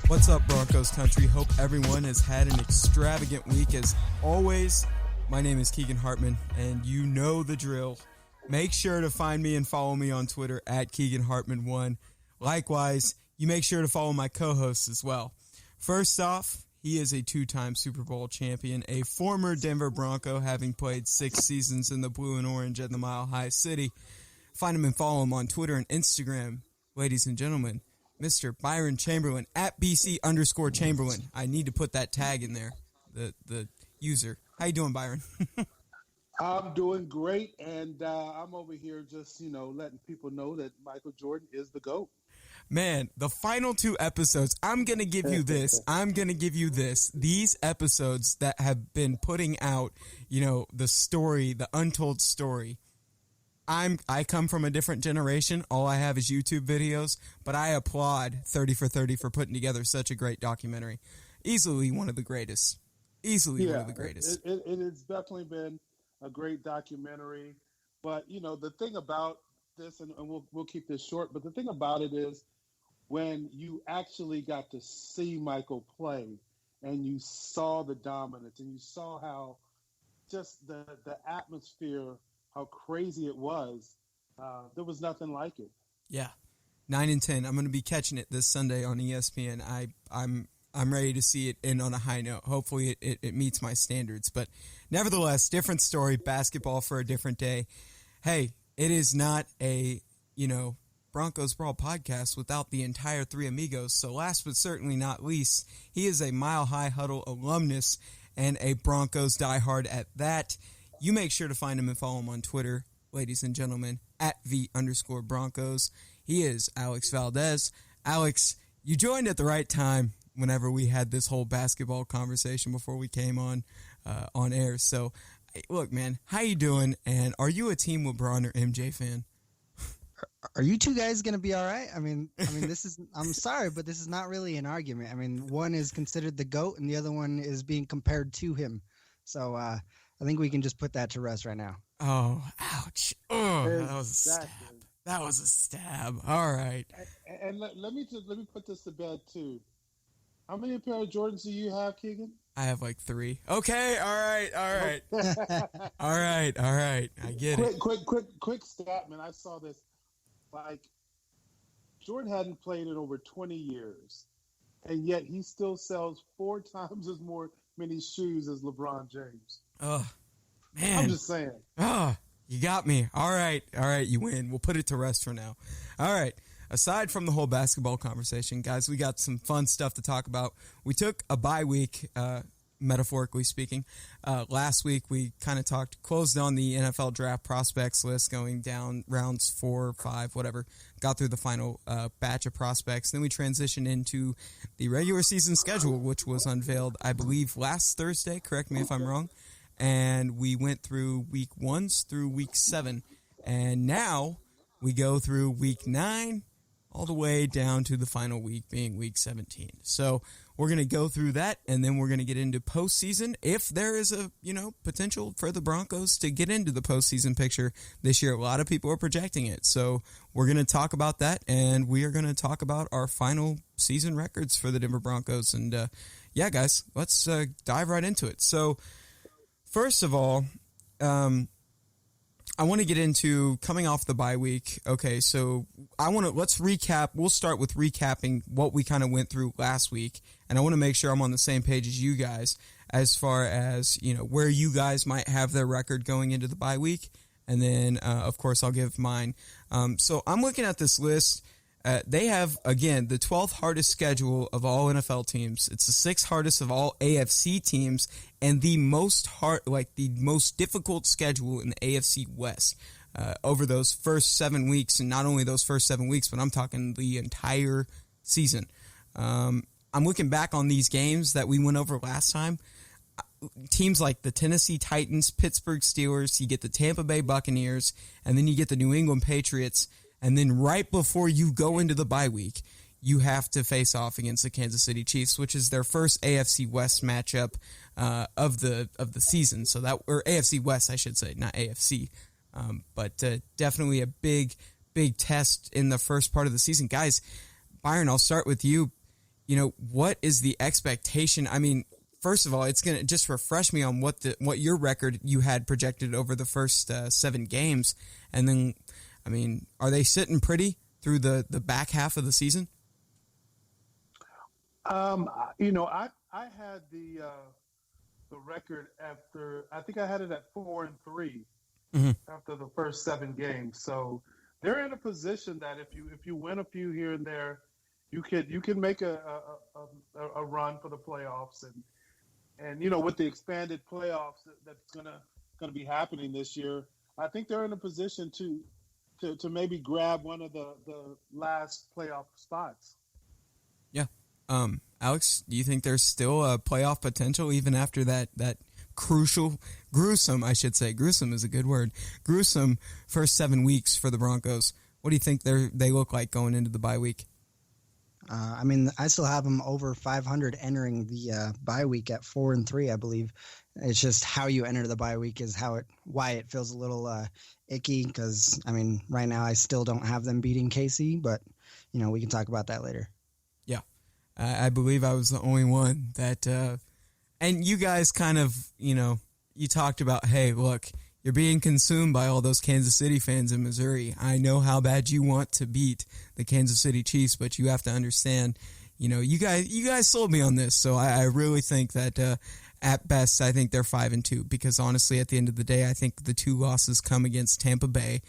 What's up, Broncos country? Hope everyone has had an extravagant week. As always, my name is Keegan Hartman, and you know the drill. Make sure to find me and follow me on Twitter at KeeganHartman1. Likewise, you make sure to follow my co-hosts as well. First off, he is a two-time Super Bowl champion, a former Denver Bronco, having played 6 seasons in the blue and orange at the Mile High City. Find him and follow him on Twitter and Instagram, ladies and gentlemen. Mr. Byron Chamberlain at BC_Chamberlain. I need to put that tag in there, the user. How you doing, Byron? I'm doing great, and I'm over here just, letting people know that Michael Jordan is the GOAT. Man, the final 2 episodes, I'm going to give you this. These episodes that have been putting out, the story, the untold story. I come from a different generation. All I have is YouTube videos, but I applaud 30 for 30 for putting together such a great documentary. Easily one of the greatest. One of the greatest. It has definitely been a great documentary. But, the thing about this, and we'll keep this short, but the thing about it is when you actually got to see Michael play and you saw the dominance and you saw how just the atmosphere, how crazy it was, there was nothing like it. Yeah, 9 and 10. I'm going to be catching it this Sunday on ESPN. I'm ready to see it end on a high note. Hopefully it meets my standards. But nevertheless, different story, basketball for a different day. Hey, it is not a, Broncos Brawl podcast without the entire Three Amigos. So last but certainly not least, he is a Mile High Huddle alumnus and a Broncos diehard at that. You make sure to find him and follow him on Twitter, ladies and gentlemen, at _Broncos. He is Alex Valdez. Alex, you joined at the right time whenever we had this whole basketball conversation before we came on air. So, look, man, how you doing? And are you a Team LeBron or MJ fan? Are you two guys going to be all right? I mean, this is, I'm sorry, but this is not really an argument. I mean, one is considered the GOAT and the other one is being compared to him. So, I think we can just put that to rest right now. Oh, ouch. Oh, that was a stab. That was a stab. All right. And let me put this to bed, too. How many pair of Jordans do you have, Keegan? I have like 3. Okay, all right. All right. I get it. Quick stat, man. I saw this. Like, Jordan hadn't played in over 20 years, and yet he still sells 4 times as many shoes as LeBron James. Oh, man. I'm just saying. Oh, you got me. All right, you win. We'll put it to rest for now. All right. Aside from the whole basketball conversation, guys, we got some fun stuff to talk about. We took a bye week, metaphorically speaking. Last week, we kind of closed on the NFL draft prospects list, going down rounds 4, 5, whatever. Got through the final batch of prospects. Then we transitioned into the regular season schedule, which was unveiled, I believe, last Thursday. Correct me if I'm wrong. And we went through week 1 through week 7. And now we go through week 9 all the way down to the final week being week 17. So we're going to go through that, and then we're going to get into postseason. If there is a, potential for the Broncos to get into the postseason picture this year, a lot of people are projecting it. So we're going to talk about that, and we are going to talk about our final season records for the Denver Broncos. And, yeah, guys, let's dive right into it. So first of all, I want to get into coming off the bye week. Okay, so let's recap. We'll start with recapping what we kind of went through last week, and I want to make sure I'm on the same page as you guys as far as, where you guys might have their record going into the bye week, and then, of course, I'll give mine. So I'm looking at this list. They have, again, the 12th hardest schedule of all NFL teams. It's the 6th hardest of all AFC teams, and the most difficult schedule in the AFC West over those first 7 weeks. And not only those first 7 weeks, but I'm talking the entire season. I'm looking back on these games that we went over last time. Teams like the Tennessee Titans, Pittsburgh Steelers, you get the Tampa Bay Buccaneers, and then you get the New England Patriots. And then right before you go into the bye week, you have to face off against the Kansas City Chiefs, which is their first AFC West matchup of the season. So or AFC West, I should say, not AFC. But definitely a big test in the first part of the season. Guys, Byron, I'll start with you. what is the expectation? I mean, first of all, it's going to just refresh me on what your record you had projected over the first 7 games. And then, I mean, are they sitting pretty through the back half of the season? I had the record after, I think I had it at 4-3 after the first 7 games. So they're in a position that if you win a few here and there, you can make a run for the playoffs, and with the expanded playoffs that's gonna be happening this year, I think they're in a position to maybe grab one of the last playoff spots. Yeah. Alex, do you think there's still a playoff potential even after that gruesome, I should say, gruesome is a good word, gruesome first 7 weeks for the Broncos? What do you think they look like going into the bye week? I mean, I still have them over 500 entering the bye week at 4-3, I believe. It's just how you enter the bye week is why it feels a little icky, because, I mean, right now I still don't have them beating KC, but, we can talk about that later. Yeah. I believe I was the only one that and you guys kind of, you talked about, hey, look, you're being consumed by all those Kansas City fans in Missouri. I know how bad you want to beat the Kansas City Chiefs, but you have to understand, you guys sold me on this. So I really think that at best, I think they're 5-2, because honestly, at the end of the day, I think the 2 losses come against Tampa Bay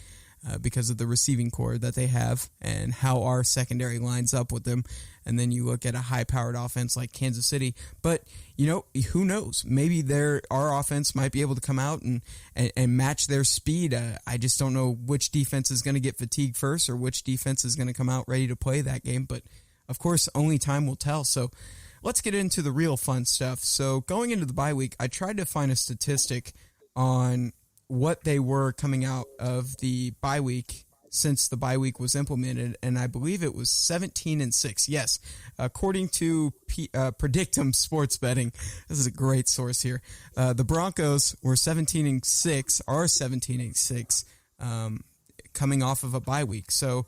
because of the receiving core that they have and how our secondary lines up with them. And then you look at a high-powered offense like Kansas City. But, who knows? Maybe our offense might be able to come out and match their speed. I just don't know which defense is going to get fatigued first or which defense is going to come out ready to play that game. But, of course, only time will tell. So let's get into the real fun stuff. So going into the bye week, I tried to find a statistic on what they were coming out of the bye week since the bye week was implemented, and I believe it was 17-6. Yes, according to Predictum Sports Betting, this is a great source here. The Broncos were 17-6, are 17-6, coming off of a bye week. So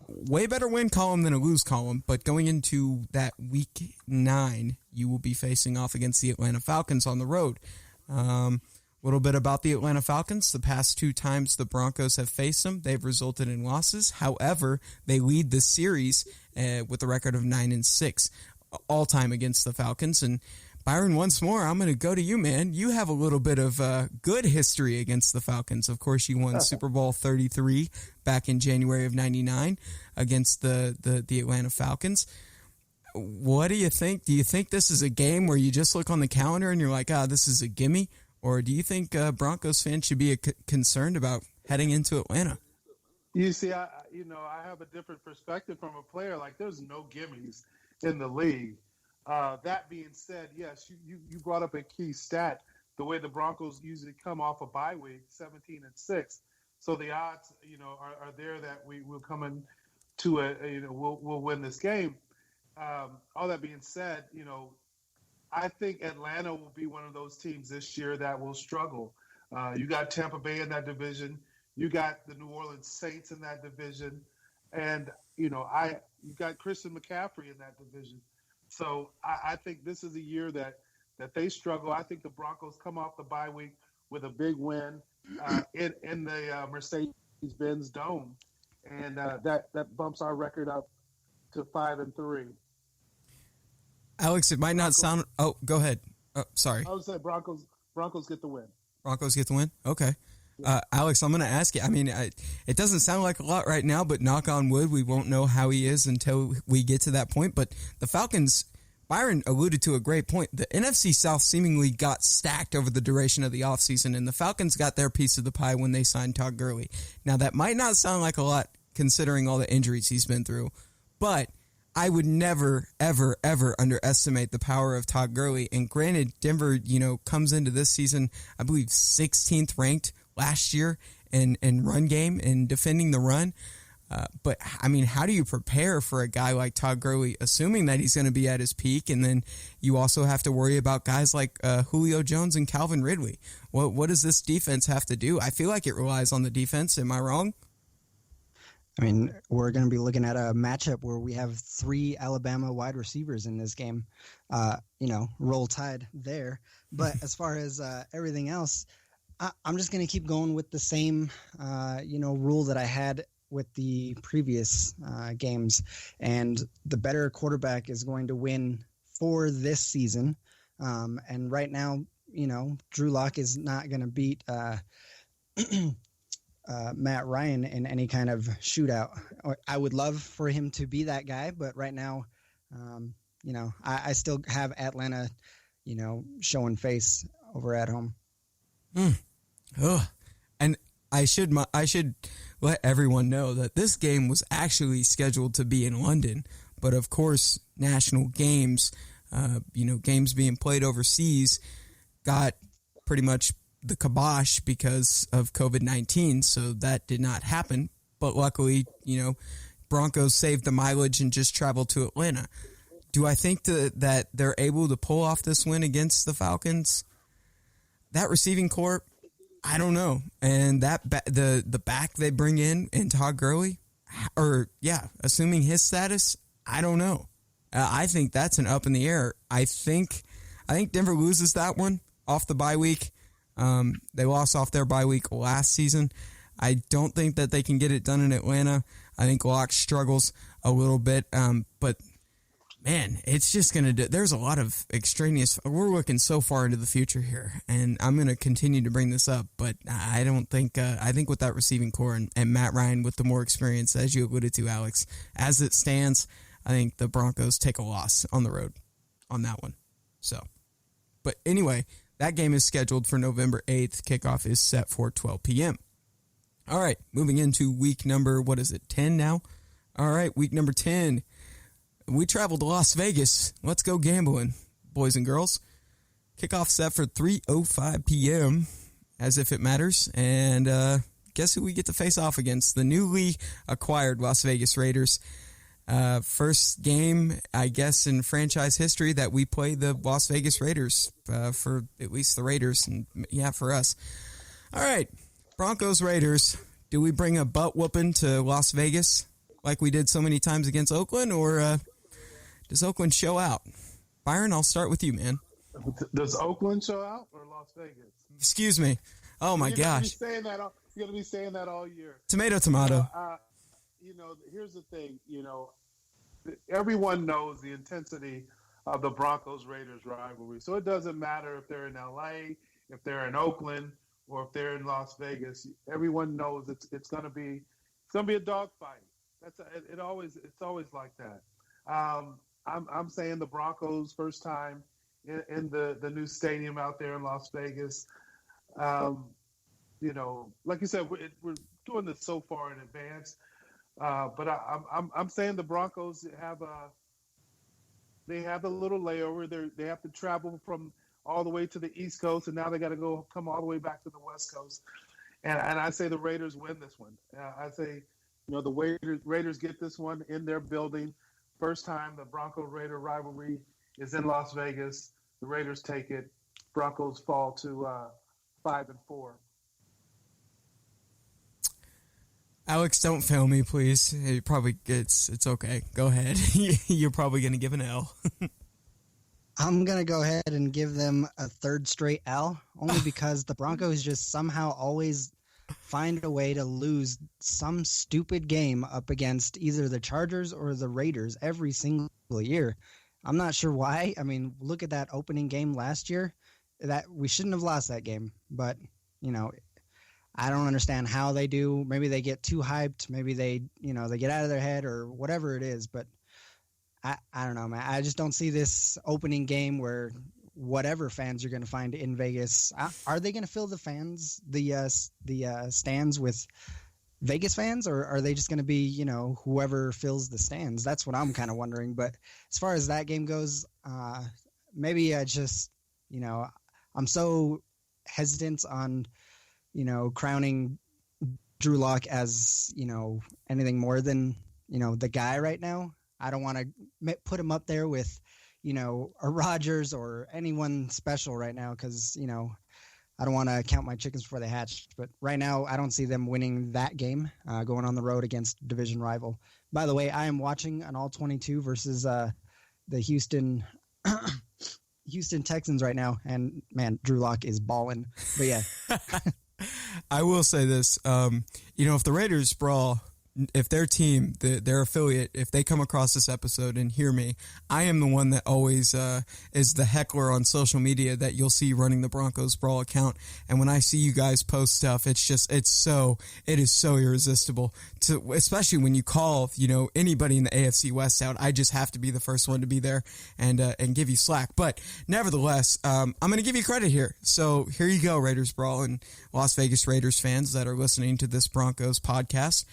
way better win column than a lose column. But going into that week 9, you will be facing off against the Atlanta Falcons on the road. A little bit about the Atlanta Falcons. The past 2 times the Broncos have faced them, they've resulted in losses. However, they lead the series with a record of 9-6 all time against the Falcons. And Byron, once more, I'm going to go to you, man. You have a little bit of good history against the Falcons. Of course, you won Super Bowl 33 back in January of '99 against the Atlanta Falcons. What do you think? Do you think this is a game where you just look on the calendar and you're like, this is a gimme? Or do you think Broncos fans should be concerned about heading into Atlanta? You see, I have a different perspective from a player. Like, there's no gimmies in the league. That being said, yes, you brought up a key stat. The way the Broncos usually come off a bye week, 17-6. So the odds, are there that we will come in to we'll win this game. All that being said, I think Atlanta will be one of those teams this year that will struggle. You got Tampa Bay in that division. You got the New Orleans Saints in that division. And, you got Christian McCaffrey in that division. So I think this is a year that they struggle. I think the Broncos come off the bye week with a big win in the Mercedes-Benz Dome. And that bumps our record up to 5-3. Alex, it might not sound. Oh, go ahead. Oh, sorry. I would say Broncos get the win. Broncos get the win? Okay. Alex, I'm going to ask you. I mean, it doesn't sound like a lot right now, but knock on wood, we won't know how he is until we get to that point. But the Falcons, Byron alluded to a great point. The NFC South seemingly got stacked over the duration of the offseason, and the Falcons got their piece of the pie when they signed Todd Gurley. Now, that might not sound like a lot considering all the injuries he's been through, but I would never, ever, ever underestimate the power of Todd Gurley. And granted, Denver, comes into this season, I believe, 16th ranked last year in run game and defending the run. But, I mean, how do you prepare for a guy like Todd Gurley, assuming that he's going to be at his peak? And then you also have to worry about guys like Julio Jones and Calvin Ridley. What does this defense have to do? I feel like it relies on the defense. Am I wrong? I mean, we're going to be looking at a matchup where we have 3 Alabama wide receivers in this game. Roll Tide there. But as far as everything else, I'm just going to keep going with the same, rule that I had with the previous games. And the better quarterback is going to win for this season. And right now, Drew Lock is not going to beat Matt Ryan in any kind of shootout. I would love for him to be that guy, but right now, I still have Atlanta, showing face over at home. And I should let everyone know that this game was actually scheduled to be in London, but of course, national games, games being played overseas, got pretty much the kibosh because of COVID-19, so that did not happen. But luckily, Broncos saved the mileage and just traveled to Atlanta. Do I think that they're able to pull off this win against the Falcons? That receiving corps, I don't know. And that the back they bring in Todd Gurley, assuming his status, I don't know. I think that's an up in the air. I think Denver loses that one off the bye week. They lost off their bye week last season. I don't think that they can get it done in Atlanta. I think Locke struggles a little bit. But, man, it's just going to – there's a lot of extraneous – we're looking so far into the future here, and I'm going to continue to bring this up. But I don't think I think with that receiving core and Matt Ryan with the more experience, as you alluded to, Alex, as it stands, I think the Broncos take a loss on the road on that one. So, but anyway – that game is scheduled for November 8th. Kickoff is set for 12 p.m. All right, moving into week number, 10 now? All right, week number 10. We traveled to Las Vegas. Let's go gambling, boys and girls. Kickoff set for 3:05 p.m., as if it matters. And guess who we get to face off against? The newly acquired Las Vegas Raiders. First game, I guess, in franchise history that we play the Las Vegas Raiders, for at least the Raiders, and for us. All right, Broncos Raiders. Do we bring a butt whooping to Las Vegas like we did so many times against Oakland, or does Oakland show out? Byron, I'll start with you, man. Does Oakland show out or Las Vegas? Excuse me. Oh my gosh. You're going to be saying that all year. Tomato. Here's the thing, everyone knows the intensity of the Broncos-Raiders rivalry. So it doesn't matter if they're in L.A., if they're in Oakland, or if they're in Las Vegas. Everyone knows it's going to be a dogfight. It's always like that. I'm saying the Broncos first time in the new stadium out there in Las Vegas. Like you said, we're doing this so far in advance. But I'm saying the Broncos have a little layover. They have to travel from all the way to the East Coast, and now they got to come all the way back to the West Coast. And I say the Raiders win this one. I say, the Raiders get this one in their building. First time the Bronco-Raider rivalry is in Las Vegas. The Raiders take it. Broncos fall to 5-4. Alex, don't fail me, please. It's okay. Go ahead. You're probably going to give an L. I'm going to go ahead and give them a third straight L, only because the Broncos just somehow always find a way to lose some stupid game up against either the Chargers or the Raiders every single year. I'm not sure why. I mean, look at that opening game last year. That we shouldn't have lost that game, but, I don't understand how they do. Maybe they get too hyped. Maybe they get out of their head or whatever it is. But I don't know, man. I just don't see this opening game where whatever fans you're going to find in Vegas, are they going to fill the stands with Vegas fans, or are they just going to be, whoever fills the stands? That's what I'm kind of wondering. But as far as that game goes, maybe I just, I'm so hesitant on crowning Drew Lock as, anything more than, the guy right now. I don't want to put him up there with, a Rodgers or anyone special right now because, I don't want to count my chickens before they hatch. But right now, I don't see them winning that game, going on the road against division rival. By the way, I am watching an all 22 versus the Houston Houston Texans right now, and man, Drew Lock is balling. But yeah, I will say this: if the Raiders Brawl, if their team, their affiliate, if they come across this episode and hear me, I am the one that always is the heckler on social media that you'll see running the Broncos Brawl account. And when I see you guys post stuff, it is so irresistible to, especially when you call, anybody in the AFC West out. I just have to be the first one to be there and give you slack. But nevertheless, I'm going to give you credit here. So here you go, Raiders Brawl and Las Vegas Raiders fans that are listening to this Broncos podcast.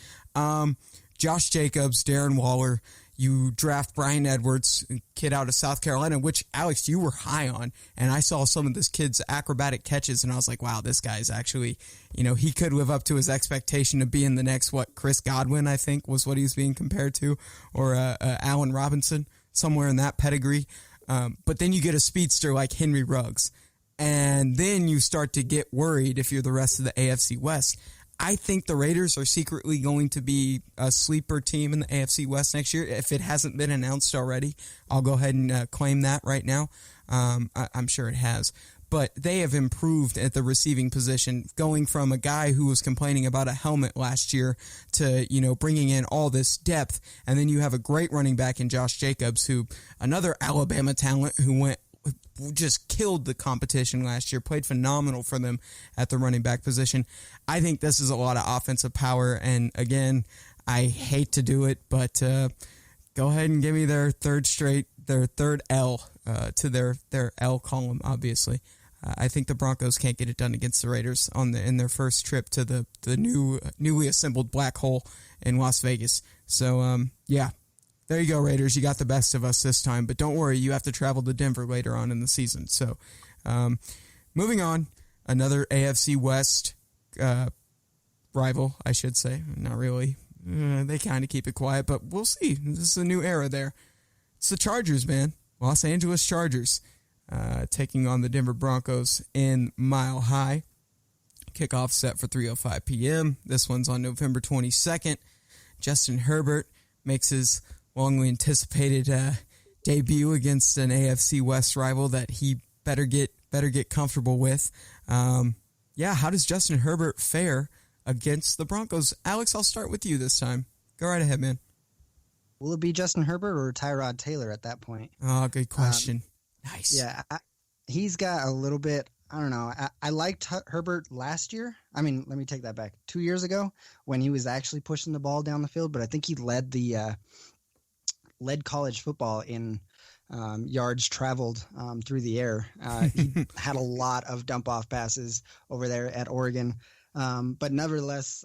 Josh Jacobs, Darren Waller, you draft Brian Edwards, a kid out of South Carolina, which, Alex, you were high on. And I saw some of this kid's acrobatic catches, and I was like, wow, this guy's actually, he could live up to his expectation of being the next, Chris Godwin, I think, was what he was being compared to, or Allen Robinson, somewhere in that pedigree. But then you get a speedster like Henry Ruggs. And then you start to get worried if you're the rest of the AFC West. I think the Raiders are secretly going to be a sleeper team in the AFC West next year. If it hasn't been announced already, I'll go ahead and claim that right now. I'm sure it has. But they have improved at the receiving position, going from a guy who was complaining about a helmet last year to, bringing in all this depth. And then you have a great running back in Josh Jacobs, who another Alabama talent who just killed the competition last year, played phenomenal for them at the running back position. I think this is a lot of offensive power, and again, I hate to do it, but go ahead and give me their third L to their L column, obviously. I think the Broncos can't get it done against the Raiders in their first trip to the newly assembled black hole in Las Vegas. So, yeah. There you go, Raiders. You got the best of us this time. But don't worry, you have to travel to Denver later on in the season. So, moving on, another AFC West rival, I should say. Not really. They kind of keep it quiet, but we'll see. This is a new era there. It's the Chargers, man. Los Angeles Chargers taking on the Denver Broncos in Mile High. Kickoff set for 3:05 p.m. This one's on November 22nd. Justin Herbert makes his longly anticipated debut against an AFC West rival that he better get comfortable with. How does Justin Herbert fare against the Broncos? Alex, I'll start with you this time. Go right ahead, man. Will it be Justin Herbert or Tyrod Taylor at that point? Oh, good question. Nice. Yeah, he's got a little bit. I don't know. I liked Herbert last year. I mean, let me take that back. 2 years ago when he was actually pushing the ball down the field, but I think he led college football in yards traveled through the air. He had a lot of dump-off passes over there at Oregon. But nevertheless,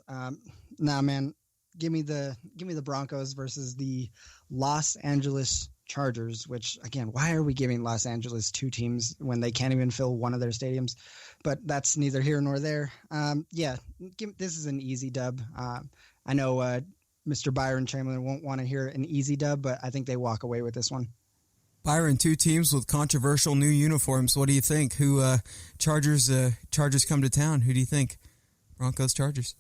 man, give me the Broncos versus the Los Angeles Chargers, which, again, why are we giving Los Angeles two teams when they can't even fill one of their stadiums? But that's neither here nor there. This is an easy dub. I know Mr. Byron Chamberlain won't want to hear an easy dub, but I think they walk away with this one. Byron, two teams with controversial new uniforms. What do you think? Who Chargers come to town? Who do you think? Broncos, Chargers.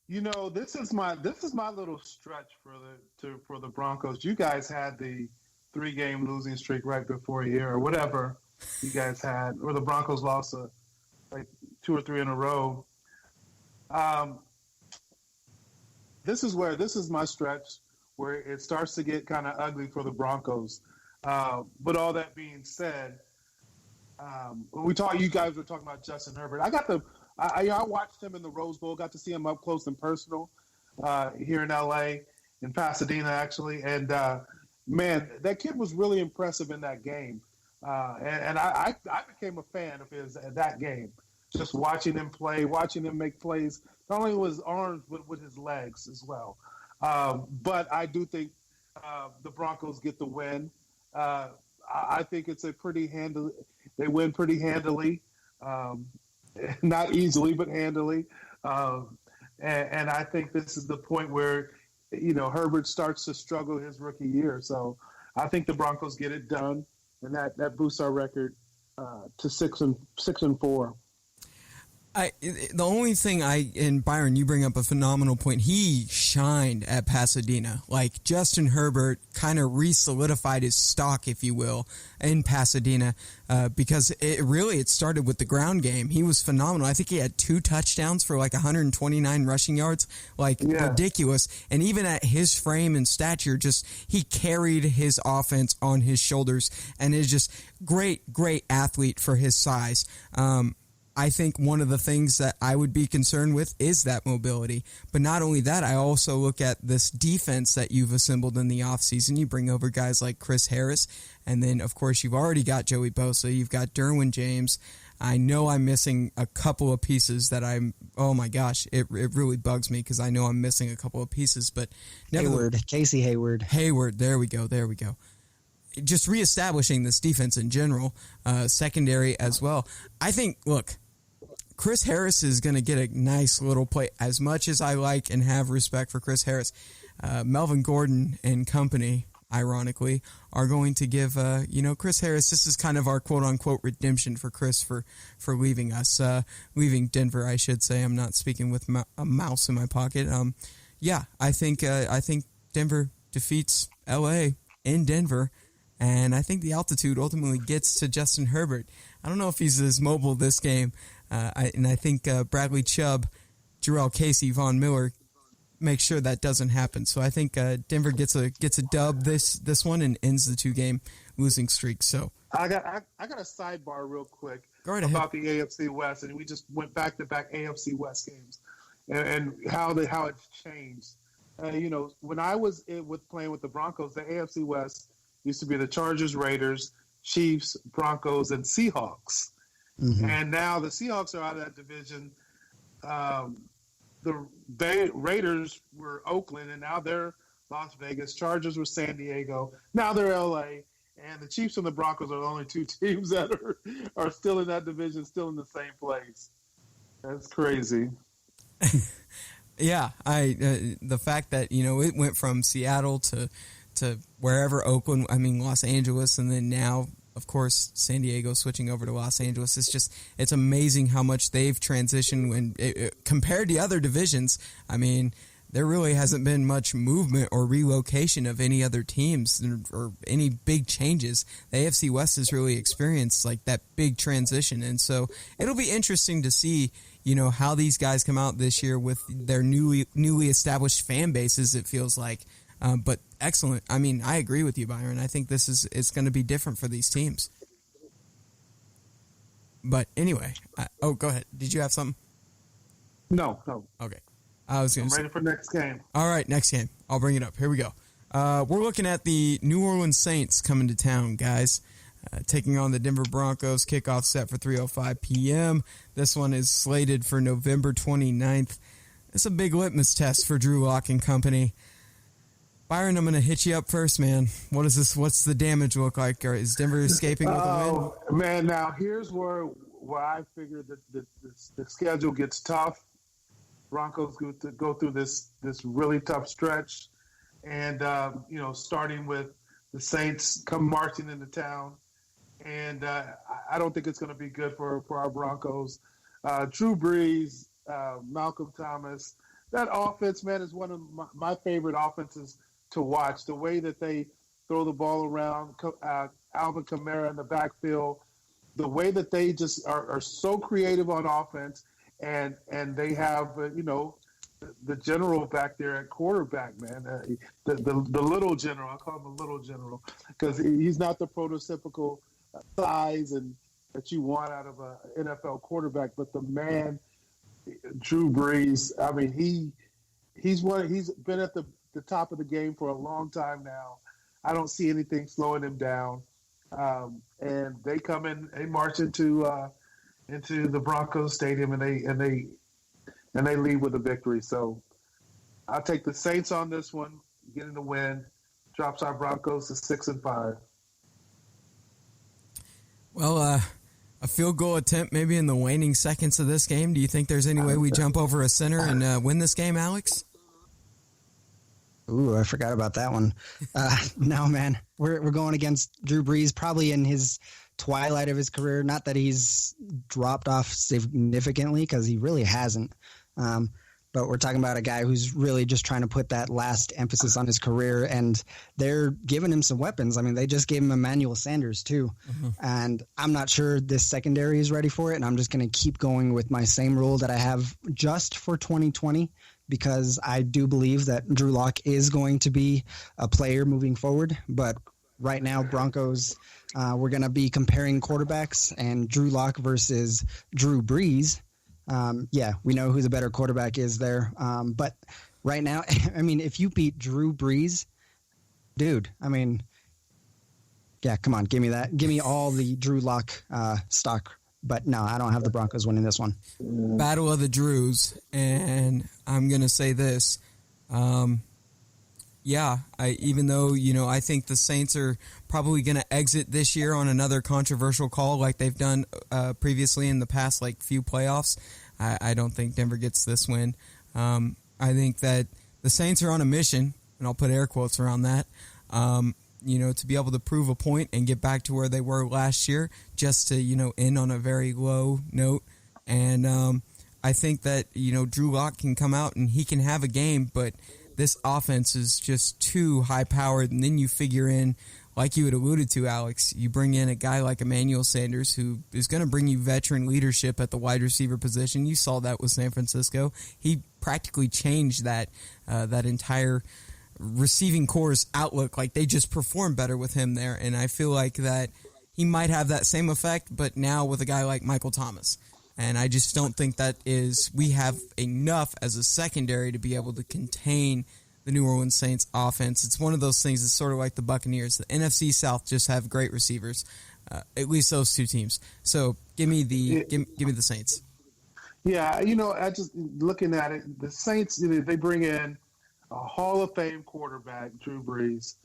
This is my little stretch for the Broncos. You guys had the 3-game losing streak right before here, or whatever you guys had, or the Broncos lost like 2 or 3 in a row. This is my stretch where it starts to get kind of ugly for the Broncos. But all that being said, when you guys were talking about Justin Herbert. I watched him in the Rose Bowl, got to see him up close and personal here in LA, in Pasadena actually. And man, that kid was really impressive in that game. And I became a fan of his at that game. Just watching him play, watching him make plays, not only with his arms, but with his legs as well. But I do think the Broncos get the win. I think it's they win pretty handily. Not easily, but handily. And I think this is the point where, Herbert starts to struggle his rookie year. So I think the Broncos get it done, and that boosts our record to 6-4. The only thing and Byron, you bring up a phenomenal point. He shined at Pasadena. Like, Justin Herbert kind of re-solidified his stock, if you will, in Pasadena, because it started with the ground game. He was phenomenal. I think he had 2 touchdowns for like 129 rushing yards, ridiculous. And even at his frame and stature, he carried his offense on his shoulders, and is just great athlete for his size. I think one of the things that I would be concerned with is that mobility. But not only that, I also look at this defense that you've assembled in the offseason. You bring over guys like Chris Harris, and then, of course, you've already got Joey Bosa. You've got Derwin James. I know I'm missing a couple of pieces that oh my gosh, it really bugs me because I know I'm missing a couple of pieces. But Casey Hayward. Hayward, there we go. Just reestablishing this defense in general, secondary as well. I think, look, Chris Harris is going to get a nice little play. As much as I like and have respect for Chris Harris, Melvin Gordon and company, ironically, are going to give Chris Harris. This is kind of our quote unquote redemption for Chris for leaving us, leaving Denver. I should say. I'm not speaking with a mouse in my pocket. I think Denver defeats L.A. in Denver, and I think the altitude ultimately gets to Justin Herbert. I don't know if he's as mobile this game. I think Bradley Chubb, Jarrell Casey, Von Miller make sure that doesn't happen. So I think Denver gets a dub this one and ends the 2-game losing streak. So I got a sidebar real quick about the AFC West, and we just went back to back AFC West games and how it's changed. When I was playing with the Broncos, the AFC West used to be the Chargers, Raiders, Chiefs, Broncos, and Seahawks. Mm-hmm. And now the Seahawks are out of that division. The Raiders were Oakland, and now they're Las Vegas. Chargers were San Diego. Now they're L.A. And the Chiefs and the Broncos are the only 2 teams that are still in that division, still in the same place. That's crazy. Yeah, the fact that it went from Seattle to wherever, Oakland, Los Angeles, and then now, of course, San Diego switching over to Los Angeles. It's amazing how much they've transitioned when compared to other divisions. There really hasn't been much movement or relocation of any other teams or any big changes. The AFC West has really experienced that big transition. And so it'll be interesting to see, how these guys come out this year with their newly established fan bases, it feels like. But excellent. I agree with you, Byron. I think it's going to be different for these teams. But anyway, go ahead. Did you have something? No. Okay. I'm ready for next game. All right, next game. I'll bring it up. Here we go. We're looking at the New Orleans Saints coming to town, guys. Taking on the Denver Broncos. Kickoff set for 3:05 p.m. This one is slated for November 29th. It's a big litmus test for Drew Lock and company. Byron, I'm going to hit you up first, man. What's the damage look like? Is Denver escaping with a win? Man, now here's where I figured that the schedule gets tough. Broncos go through this really tough stretch, and starting with the Saints come marching into town, and I don't think it's going to be good for our Broncos. Drew Brees, Malcolm Thomas, that offense, man, is one of my favorite offenses to watch. The way that they throw the ball around, Alvin Kamara in the backfield, the way that they just are so creative on offense, and they have the general back there at quarterback, man, the little general. I call him a little general because he's not the prototypical size and that you want out of an NFL quarterback, but the man, Drew Brees. He's been at the top of the game for a long time now. I don't see anything slowing him down. And they come in, they march into the Broncos Stadium, and they lead with a victory. So I'll take the Saints on this one, getting the win. Drops our Broncos to 6-5. Well, a field goal attempt maybe in the waning seconds of this game. Do you think there's any way we jump over a center and win this game, Alex? Ooh, I forgot about that one. No, man, we're going against Drew Brees, probably in his twilight of his career. Not that he's dropped off significantly, because he really hasn't. But we're talking about a guy who's really just trying to put that last emphasis on his career, and they're giving him some weapons. I mean, they just gave him Emmanuel Sanders too, and I'm not sure this secondary is ready for it, and I'm just going to keep going with my same rule that I have just for 2020, because I do believe that Drew Lock is going to be a player moving forward. But right now, Broncos, we're going to be comparing quarterbacks, and Drew Lock versus Drew Brees. Yeah, we know who the better quarterback is there. But right now, I mean, if you beat Drew Brees, dude, I mean, yeah, come on, give me that. Give me all the Drew Lock stock. But no, I don't have the Broncos winning this one. Battle of the Drews, and I'm going to say this. Yeah, even though, I think the Saints are probably going to exit this year on another controversial call like they've done previously in the past few playoffs, I don't think Denver gets this win. I think that the Saints are on a mission, and I'll put air quotes around that, to be able to prove a point and get back to where they were last year, just to, end on a very low note. And I think that, Drew Lock can come out and he can have a game, but this offense is just too high-powered, and then you figure in, like you had alluded to, Alex, you bring in a guy like Emmanuel Sanders who is going to bring you veteran leadership at the wide receiver position. You saw that with San Francisco. He practically changed that entire receiving core's outlook. Like, they just perform better with him there, and I feel like that he might have that same effect, but now with a guy like Michael Thomas. And I just don't think we have enough as a secondary to be able to contain the New Orleans Saints offense. It's one of those things that's sort of like the Buccaneers. The NFC South just have great receivers, at least those two teams. So give me the Saints. Yeah, I just looking at it, the Saints, they bring in a Hall of Fame quarterback, Drew Brees,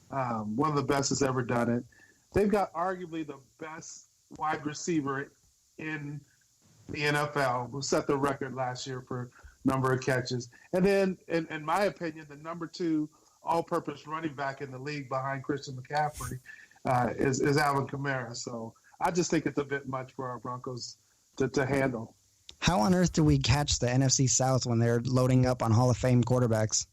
one of the best that's ever done it. They've got arguably the best wide receiver in the NFL, who set the record last year for number of catches. And then, in my opinion, the number 2 all-purpose running back in the league behind Christian McCaffrey is Alvin Kamara. So I just think it's a bit much for our Broncos to handle. How on earth do we catch the NFC South when they're loading up on Hall of Fame quarterbacks?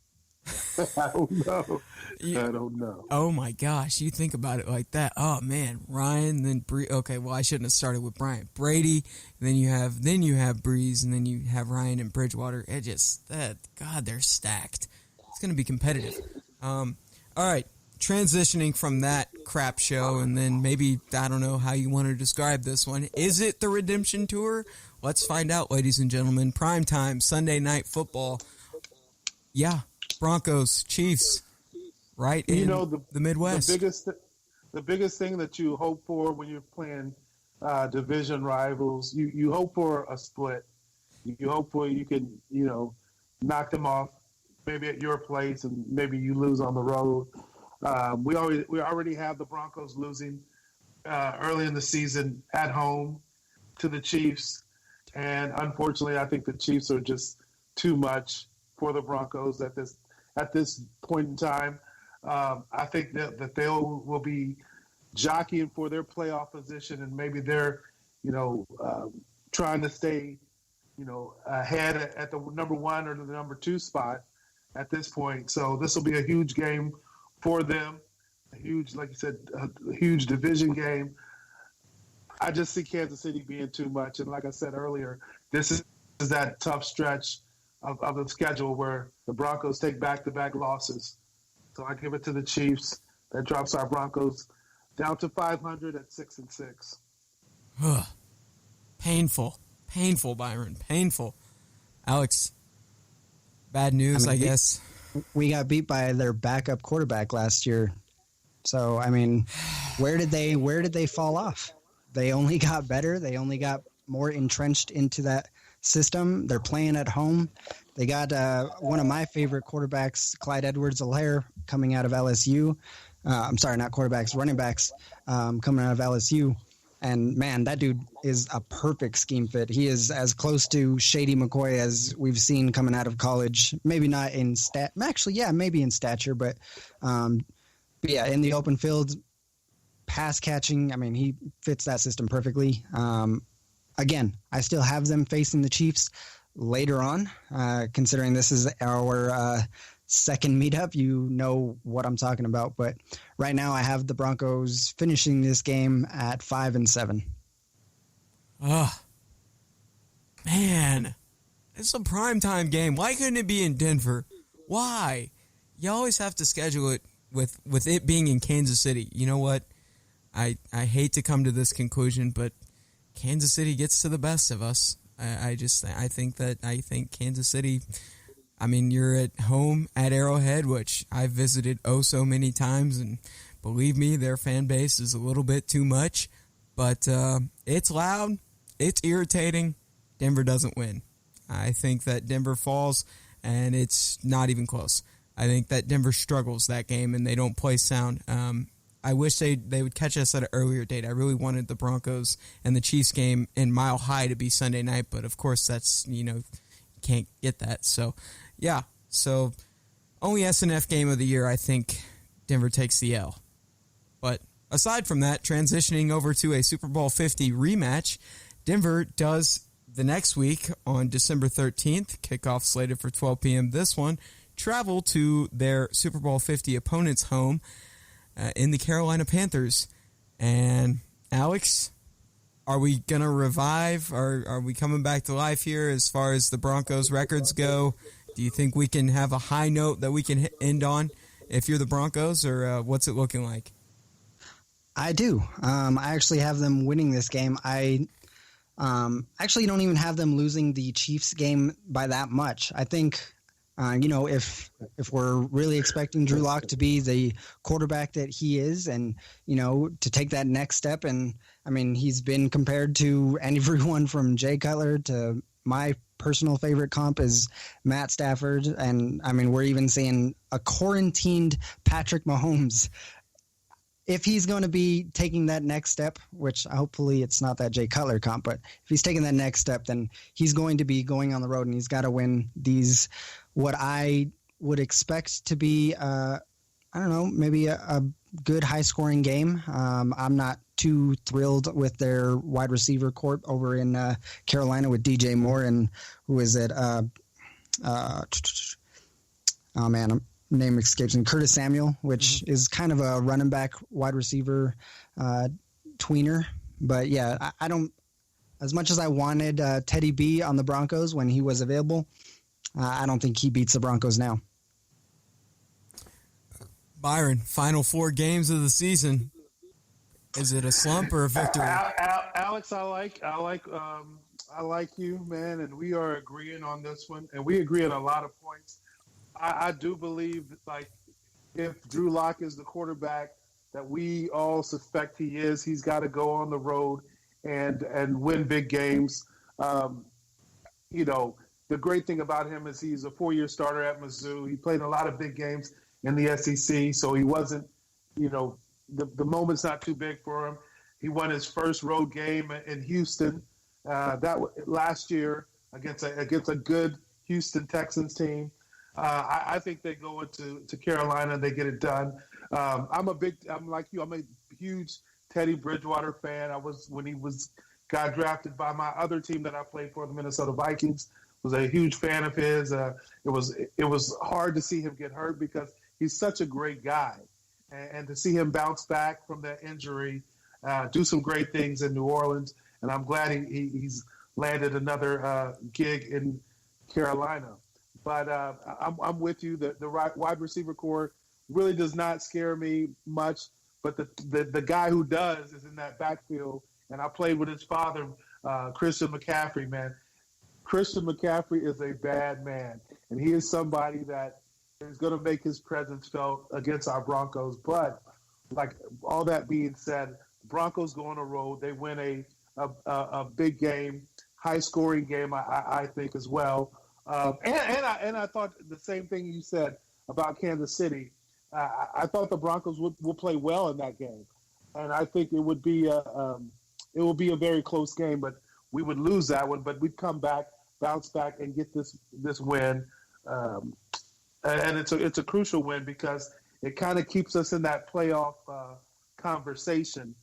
I don't know. I don't know. Oh my gosh, you think about it like that. Oh man, Ryan, then okay, well I shouldn't have started with Bryant. Brady, then you have Breeze, and then you have Ryan and Bridgewater. God, they're stacked. It's going to be competitive. All right, transitioning from that crap show, and then maybe I don't know how you want to describe this one. Is it the redemption tour? Let's find out, ladies and gentlemen. Primetime Sunday night football. Yeah. Broncos, Chiefs, right in the Midwest. The biggest thing that you hope for when you're playing division rivals, you hope for a split. You hope for you can knock them off, maybe at your place, and maybe you lose on the road. We already have the Broncos losing early in the season at home to the Chiefs, and unfortunately, I think the Chiefs are just too much for the Broncos at this point in time. I think that they will be jockeying for their playoff position, and maybe they're, trying to stay, ahead at the number 1 or the number 2 spot at this point. So this will be a huge game for them, a huge, like you said, a huge division game. I just see Kansas City being too much, and like I said earlier, this is that tough stretch of the schedule where the Broncos take back-to-back losses. So I give it to the Chiefs. That drops our Broncos down to 500 at 6-6. Painful, Byron. Painful. Alex, bad news, I guess. We got beat by their backup quarterback last year. So, I mean, where did they fall off? They only got better. They only got more entrenched into that system. They're playing at home. They got one of my favorite quarterbacks, Clyde Edwards-Helaire, coming out of LSU. I'm sorry, not quarterbacks, running backs coming out of LSU. And man, that dude is a perfect scheme fit. He is as close to Shady McCoy as we've seen coming out of college. Maybe not in maybe in stature, but yeah, in the open field, pass catching. I mean, he fits that system perfectly. Again, I still have them facing the Chiefs later on, considering this is our second meetup. You know what I'm talking about. But right now I have the Broncos finishing this game at 5-7. Oh, man. It's a primetime game. Why couldn't it be in Denver? Why? You always have to schedule it with it being in Kansas City. You know what? I hate to come to this conclusion, but Kansas City gets to the best of us. I think Kansas City, I mean, you're at home at Arrowhead, which I've visited so many times, and believe me, their fan base is a little bit too much, but it's loud, it's irritating. Denver doesn't win. I think that Denver falls, and it's not even close. I think that Denver struggles that game, and they don't play sound. I wish they would catch us at an earlier date. I really wanted the Broncos and the Chiefs game in Mile High to be Sunday night, but of course that's, can't get that. So, yeah. So, only SNF game of the year, I think Denver takes the L. But aside from that, transitioning over to a Super Bowl 50 rematch, Denver does the next week on December 13th, kickoff slated for 12 p.m. This one, travel to their Super Bowl 50 opponent's home in the Carolina Panthers. And Alex, are we going to revive? Are we coming back to life here as far as the Broncos records go? Do you think we can have a high note that we can end on if you're the Broncos, or what's it looking like? I do. I actually have them winning this game. I actually don't even have them losing the Chiefs game by that much. I think, if we're really expecting Drew Lock to be the quarterback that he is, and, to take that next step, and I mean, he's been compared to everyone from Jay Cutler to my personal favorite comp is Matt Stafford. And I mean, we're even seeing a quarantined Patrick Mahomes. If he's going to be taking that next step, which hopefully it's not that Jay Cutler comp, but if he's taking that next step, then he's going to be going on the road, and he's got to win these, what I would expect to be, maybe a good high-scoring game. I'm not too thrilled with their wide receiver corps over in Carolina with DJ Moore and who is it? Name escapes me. Curtis Samuel, which is kind of a running back wide receiver tweener. But yeah, I don't, as much as I wanted Teddy B on the Broncos when he was available, I don't think he beats the Broncos now. Byron, final 4 games of the season. Is it a slump or a victory? Alex, I like you, man, and we are agreeing on this one, and we agree on a lot of points. I do believe, like, if Drew Lock is the quarterback that we all suspect he is, he's got to go on the road and win big games. The great thing about him is he's a 4-year starter at Mizzou. He played a lot of big games in the SEC, so he wasn't, the moment's not too big for him. He won his first road game in Houston last year against a good Houston Texans team. I think they go into Carolina and they get it done. I'm like you. I'm a huge Teddy Bridgewater fan. When he got drafted by my other team that I played for, the Minnesota Vikings. Was a huge fan of his. It was hard to see him get hurt because he's such a great guy, and to see him bounce back from that injury, do some great things in New Orleans, and I'm glad he's landed another gig in Carolina. But I'm with you. The wide receiver core really does not scare me much. But the guy who does is in that backfield. And I played with his father, Christian McCaffrey, man. Christian McCaffrey is a bad man. And he is somebody that is going to make his presence felt against our Broncos. But, like, all that being said, Broncos go on the road. They win a big game, high-scoring game, I think, as well. And I thought the same thing you said about Kansas City. I thought the Broncos will play well in that game, and I think it would be it will be a very close game, but we would lose that one. But we'd come back, bounce back, and get this win. And it's a crucial win because it kind of keeps us in that playoff conversation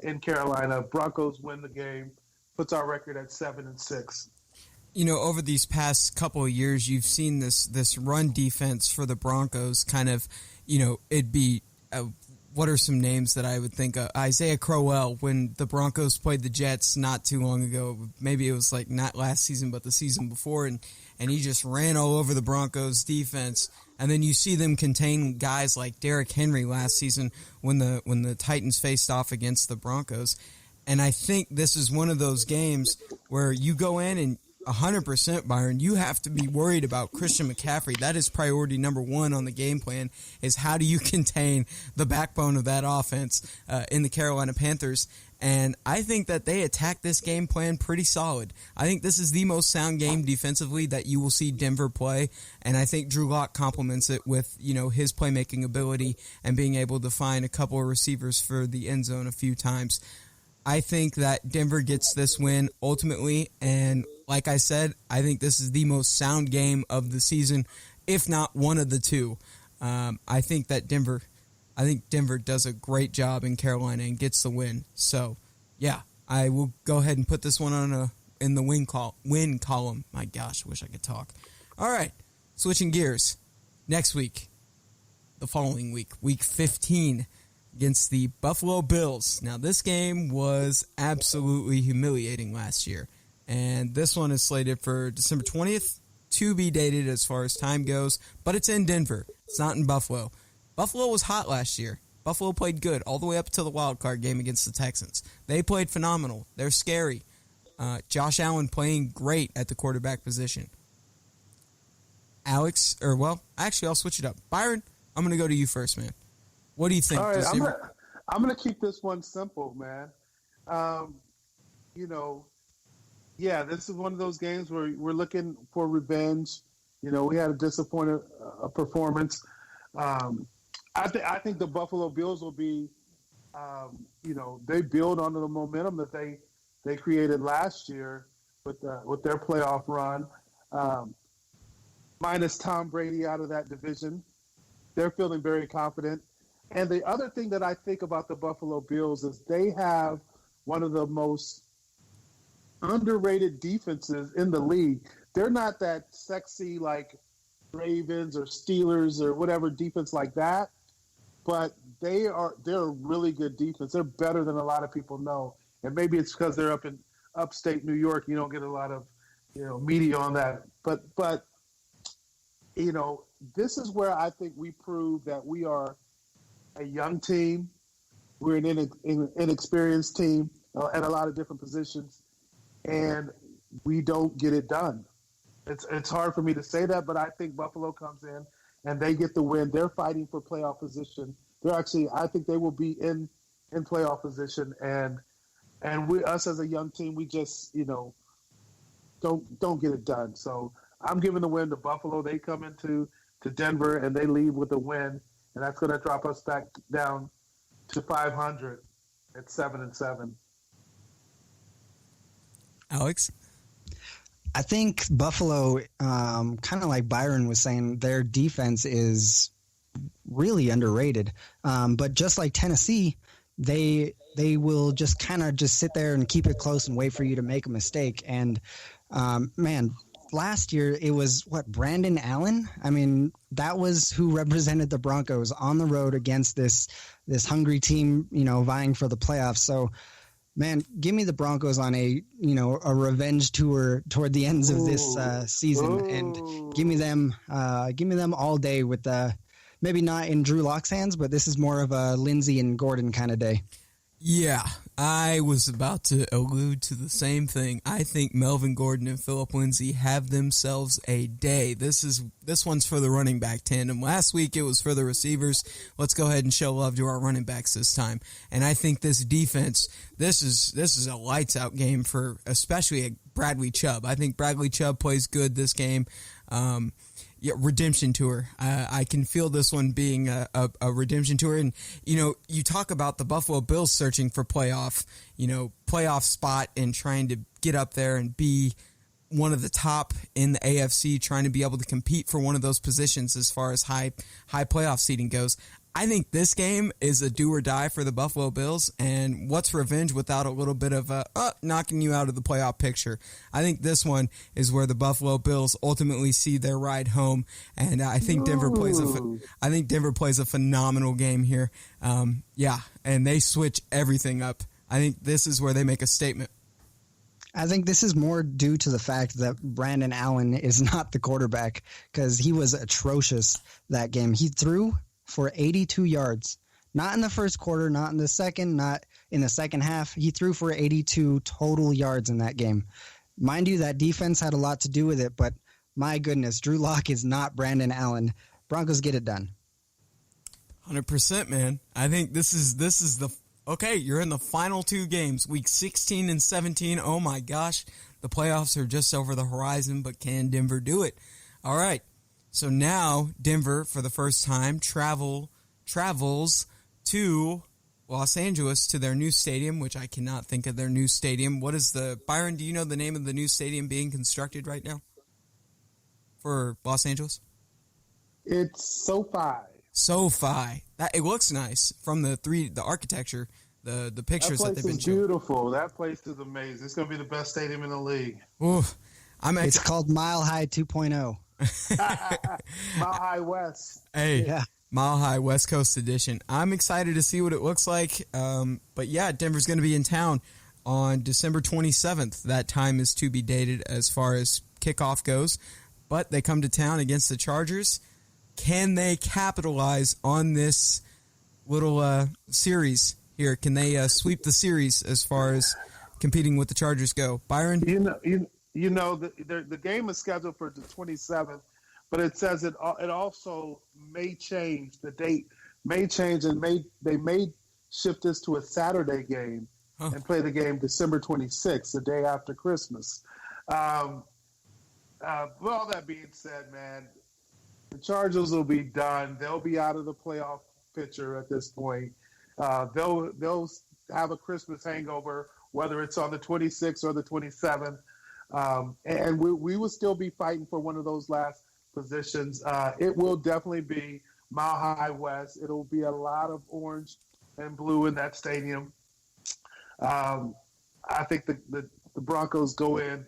in Carolina. Broncos win the game, puts our record at 7-6. You know, over these past couple of years, you've seen this run defense for the Broncos kind of, you know, it'd be, what are some names that I would think of? Isaiah Crowell, when the Broncos played the Jets not too long ago, maybe it was like not last season, but the season before, and he just ran all over the Broncos defense. And then you see them contain guys like Derrick Henry last season when the Titans faced off against the Broncos. And I think this is one of those games where you go in and 100%, Byron, you have to be worried about Christian McCaffrey. That is priority number one on the game plan, is how do you contain the backbone of that offense in the Carolina Panthers. And I think that they attack this game plan pretty solid. I think this is the most sound game defensively that you will see Denver play, and I think Drew Lock complements it with, you know, his playmaking ability and being able to find a couple of receivers for the end zone a few times. I think that Denver gets this win ultimately, and like I said, I think this is the most sound game of the season, if not one of the two. I think Denver does a great job in Carolina and gets the win. So, yeah, I will go ahead and put this one in the win column. My gosh, I wish I could talk. All right, switching gears. Next week, the following week, week 15, against the Buffalo Bills. Now, this game was absolutely humiliating last year, and this one is slated for December 20th, to be dated as far as time goes, but it's in Denver. It's not in Buffalo. Buffalo was hot last year. Buffalo played good all the way up to the wild card game against the Texans. They played phenomenal. They're scary. Josh Allen playing great at the quarterback position. Alex, actually, I'll switch it up. Byron, I'm going to go to you first, man. What do you think? All right, I'm gonna keep this one simple, man. You know, yeah, this is one of those games where we're looking for revenge. You know, we had a disappointing performance. I think the Buffalo Bills will be, you know, they build on the momentum that they created last year with their playoff run. Minus Tom Brady out of that division, they're feeling very confident. And the other thing that I think about the Buffalo Bills is they have one of the most underrated defenses in the league. They're not that sexy like Ravens or Steelers or whatever defense like that, but they're a really good defense. They're better than a lot of people know. And maybe it's because they're up in upstate New York. You don't get a lot of, you know, media on that. But you know, this is where I think we prove that we are a young team. We're an inexperienced team at a lot of different positions, and we don't get it done. It's hard for me to say that, but I think Buffalo comes in and they get the win. They're fighting for playoff position. I think they will be in playoff position, and us as a young team, we just, you know, don't get it done. So I'm giving the win to Buffalo. They come into Denver and they leave with a win. And that's going to drop us back down to 500 at 7-7. Alex? I think Buffalo, kind of like Byron was saying, their defense is really underrated. But just like Tennessee, they will just kind of just sit there and keep it close and wait for you to make a mistake. And, man, last year it was Brandon Allen. I mean, that was who represented the Broncos on the road against this hungry team, you know, vying for the playoffs. So, man, give me the Broncos on a revenge tour toward the ends of this season, and give me them all day with maybe not in Drew Lock's hands, but this is more of a Lindsey and Gordon kind of day. Yeah, I was about to allude to the same thing. I think Melvin Gordon and Phillip Lindsay have themselves a day. This one's for the running back tandem. Last week it was for the receivers. Let's go ahead and show love to our running backs this time. And I think this defense, this is a lights out game for especially Bradley Chubb. I think Bradley Chubb plays good this game. redemption tour. I can feel this one being a redemption tour. And, you talk about the Buffalo Bills searching for playoff spot and trying to get up there and be one of the top in the AFC, trying to be able to compete for one of those positions as far as high playoff seeding goes. I think this game is a do or die for the Buffalo Bills, and what's revenge without a little bit of knocking you out of the playoff picture? I think this one is where the Buffalo Bills ultimately see their ride home, and I think Denver plays a phenomenal game here. And they switch everything up. I think this is where they make a statement. I think this is more due to the fact that Brandon Allen is not the quarterback, because he was atrocious that game. He threw for 82 yards, not in the first quarter, not in the second, not in the second half. He threw for 82 total yards in that game. Mind you, that defense had a lot to do with it, but my goodness, Drew Lock is not Brandon Allen. Broncos get it done. 100%, man. I think this is okay, you're in the final two games, week 16 and 17. Oh my gosh, the playoffs are just over the horizon, but can Denver do it? All right. So now Denver, for the first time, travels to Los Angeles to their new stadium, which I cannot think of their new stadium. What is Byron, do you know the name of the new stadium being constructed right now for Los Angeles? It's SoFi. It looks nice from the architecture, the pictures that they've been showing. Beautiful. That place is amazing. It's going to be the best stadium in the league. Ooh, it's called Mile High 2.0. Mile High West. Hey, yeah. Mile High West Coast edition. I'm excited to see what it looks like. But yeah, Denver's going to be in town on December 27th. That time is to be dated as far as kickoff goes. But they come to town against the Chargers. Can they capitalize on this little series here? Can they sweep the series as far as competing with the Chargers go? Byron? The game is scheduled for the 27th, but it says it also may change. The date may change, and they may shift this to a Saturday game and play the game December 26th, the day after Christmas. With all that being said, man, the Chargers will be done. They'll be out of the playoff picture at this point. They'll have a Christmas hangover, whether it's on the 26th or the 27th. And we will still be fighting for one of those last positions. It will definitely be Mile High West. It'll be a lot of orange and blue in that stadium. I think the Broncos go in,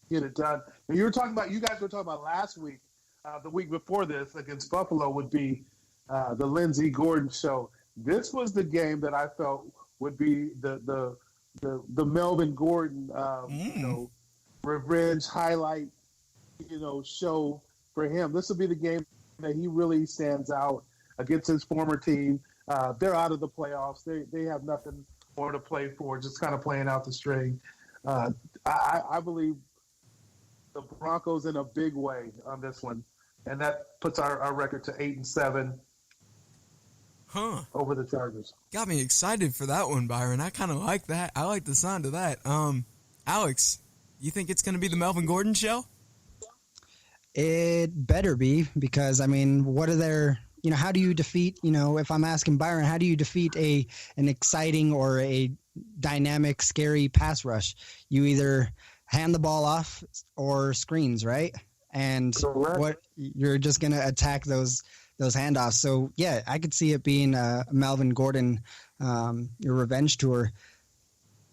get it done. And you guys were talking about last week, the week before this against Buffalo would be the Lindsey Gordon show. This was the game that I felt would be the Melvin Gordon, revenge highlight, show for him. This will be the game that he really stands out against his former team. They're out of the playoffs. They have nothing more to play for, just kind of playing out the string. I believe the Broncos in a big way on this one, and that puts our record to 8-7 over the Chargers. Got me excited for that one, Byron. I kind of like that. I like the sound of that. Alex, you think it's going to be the Melvin Gordon show? It better be, because, what are their – how do you defeat – if I'm asking Byron, how do you defeat an exciting or a dynamic, scary pass rush? You either hand the ball off or screens, right? And you're just going to attack those handoffs. So, yeah, I could see it being a Melvin Gordon your revenge tour.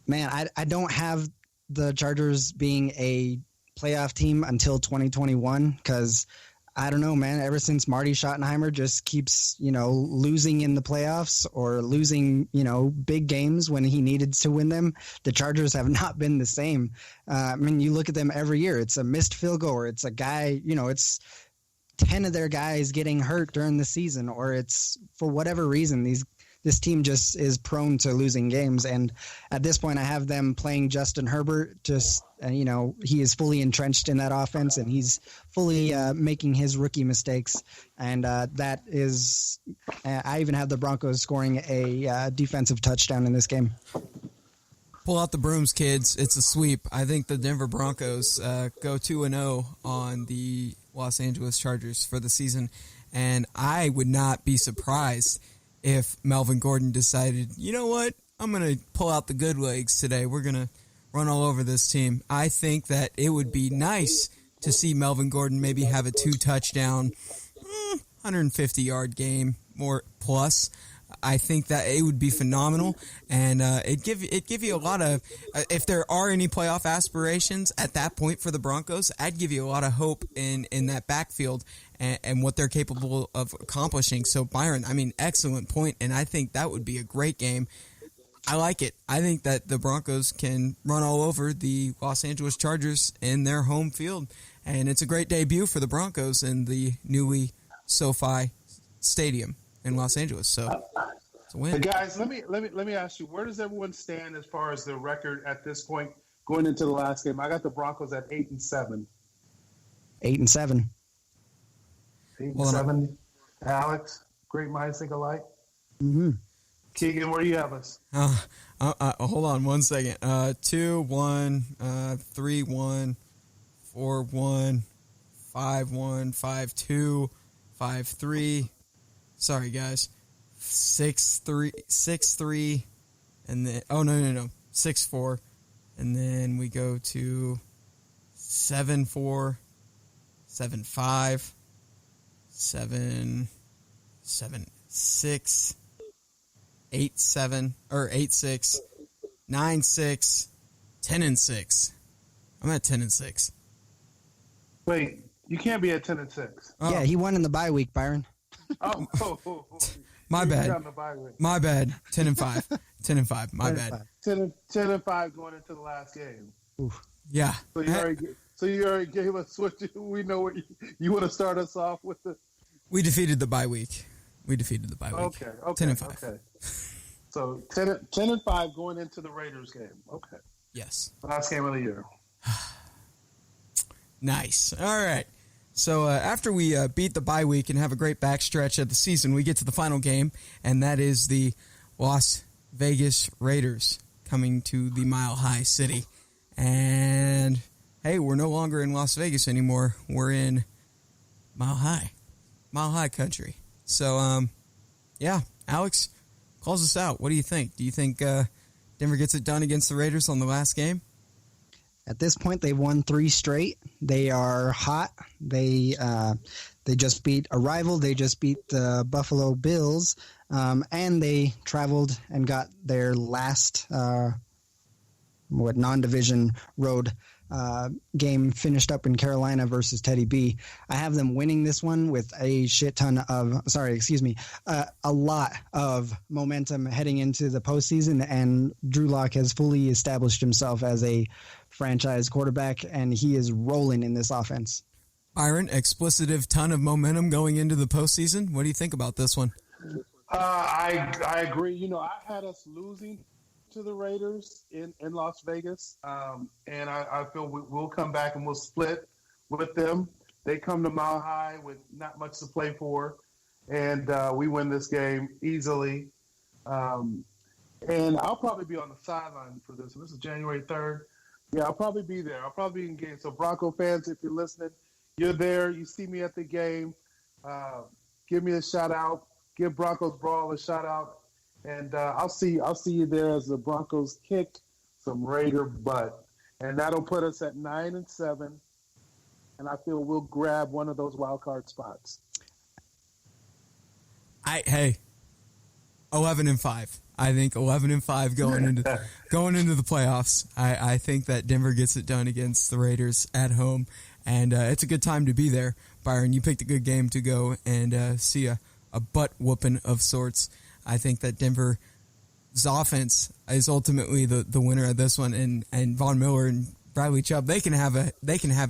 Man, I don't have the Chargers being a playoff team until 2021, because I don't know, man, ever since Marty Schottenheimer just keeps, losing in the playoffs or losing, big games when he needed to win them, the Chargers have not been the same. You look at them every year, it's a missed field goal, or it's a guy, it's 10 of their guys getting hurt during the season, or it's for whatever reason, this team just is prone to losing games. And at this point, I have them playing Justin Herbert. He is fully entrenched in that offense, and he's fully making his rookie mistakes. And that is – I even have the Broncos scoring a defensive touchdown in this game. Pull out the brooms, kids. It's a sweep. I think the Denver Broncos go 2-0 on the Los Angeles Chargers for the season, and I would not be surprised if Melvin Gordon decided, you know what, I'm going to pull out the good legs today. We're going to run all over this team. I think that it would be nice to see Melvin Gordon maybe have a 2-touchdown, 150-yard game more plus. I think that it would be phenomenal, and it give you a lot of if there are any playoff aspirations at that point for the Broncos, I'd give you a lot of hope in that backfield and what they're capable of accomplishing. So Byron, I mean, excellent point, and I think that would be a great game. I like it. I think that the Broncos can run all over the Los Angeles Chargers in their home field, and it's a great debut for the Broncos in the newly SoFi Stadium in Los Angeles. So it's a win. Hey guys, let me ask you, where does everyone stand as far as the record at this point going into the last game? I got the Broncos at 8-7. 8-7. 8-7. Alex, great minds think alike. Mm-hmm. Keegan, where do you have us? Hold on 1 second. 2-1, 3-1, 4-1, 5-1, 5-2, 5-3. Sorry, guys. 6-3, and then 6-4, and then we go to 7-4, 7-5, 7-6, 8-7 or 8-6, 9-6, 10-6. I'm at 10-6. Wait, you can't be at 10-6. Oh. Yeah, he won in the bye week, Byron. Oh. My bad. My bad. 10-5. 10-5. My bad. 10-5 going into the last game. Oof. Yeah. So you already gave us what we know. What you want to start us off with the. We defeated the bye week. Okay. 10-5. Okay. So 10-5 going into the Raiders game. Okay. Yes. Last game of the year. Nice. All right. So after we beat the bye week and have a great backstretch of the season, we get to the final game, and that is the Las Vegas Raiders coming to the Mile High City. And, hey, we're no longer in Las Vegas anymore. We're in Mile High country. So, yeah, Alex, close us out. What do you think? Do you think Denver gets it done against the Raiders on the last game? At this point, they've won 3 straight. They are hot. They just beat a rival. They just beat the Buffalo Bills, and they traveled and got their last non-division road game finished up in Carolina versus Teddy B. I have them winning this one with a lot of momentum heading into the postseason, and Drew Lock has fully established himself as a franchise quarterback, and he is rolling in this offense. Byron, explicitive ton of momentum going into the postseason. What do you think about this one? I agree. You know, I had us losing to the Raiders in Las Vegas, and I feel we'll come back and we'll split with them. They come to Mile High with not much to play for, and we win this game easily. And I'll probably be on the sideline for this. This is January 3rd. Yeah, I'll probably be there. I'll probably be in game. So Bronco fans, if you're listening, you're there. You see me at the game. Give me a shout out. Give Broncos Brawl a shout out. And I'll see you there as the Broncos kick some Raider butt. And that'll put us at 9-7. And I feel we'll grab one of those wild card spots. 11-5. I think 11-5 going into the playoffs. I think that Denver gets it done against the Raiders at home, and it's a good time to be there. Byron, you picked a good game to go and see a butt whooping of sorts. I think that Denver's offense is ultimately the winner of this one, and Von Miller and Bradley Chubb, they can have a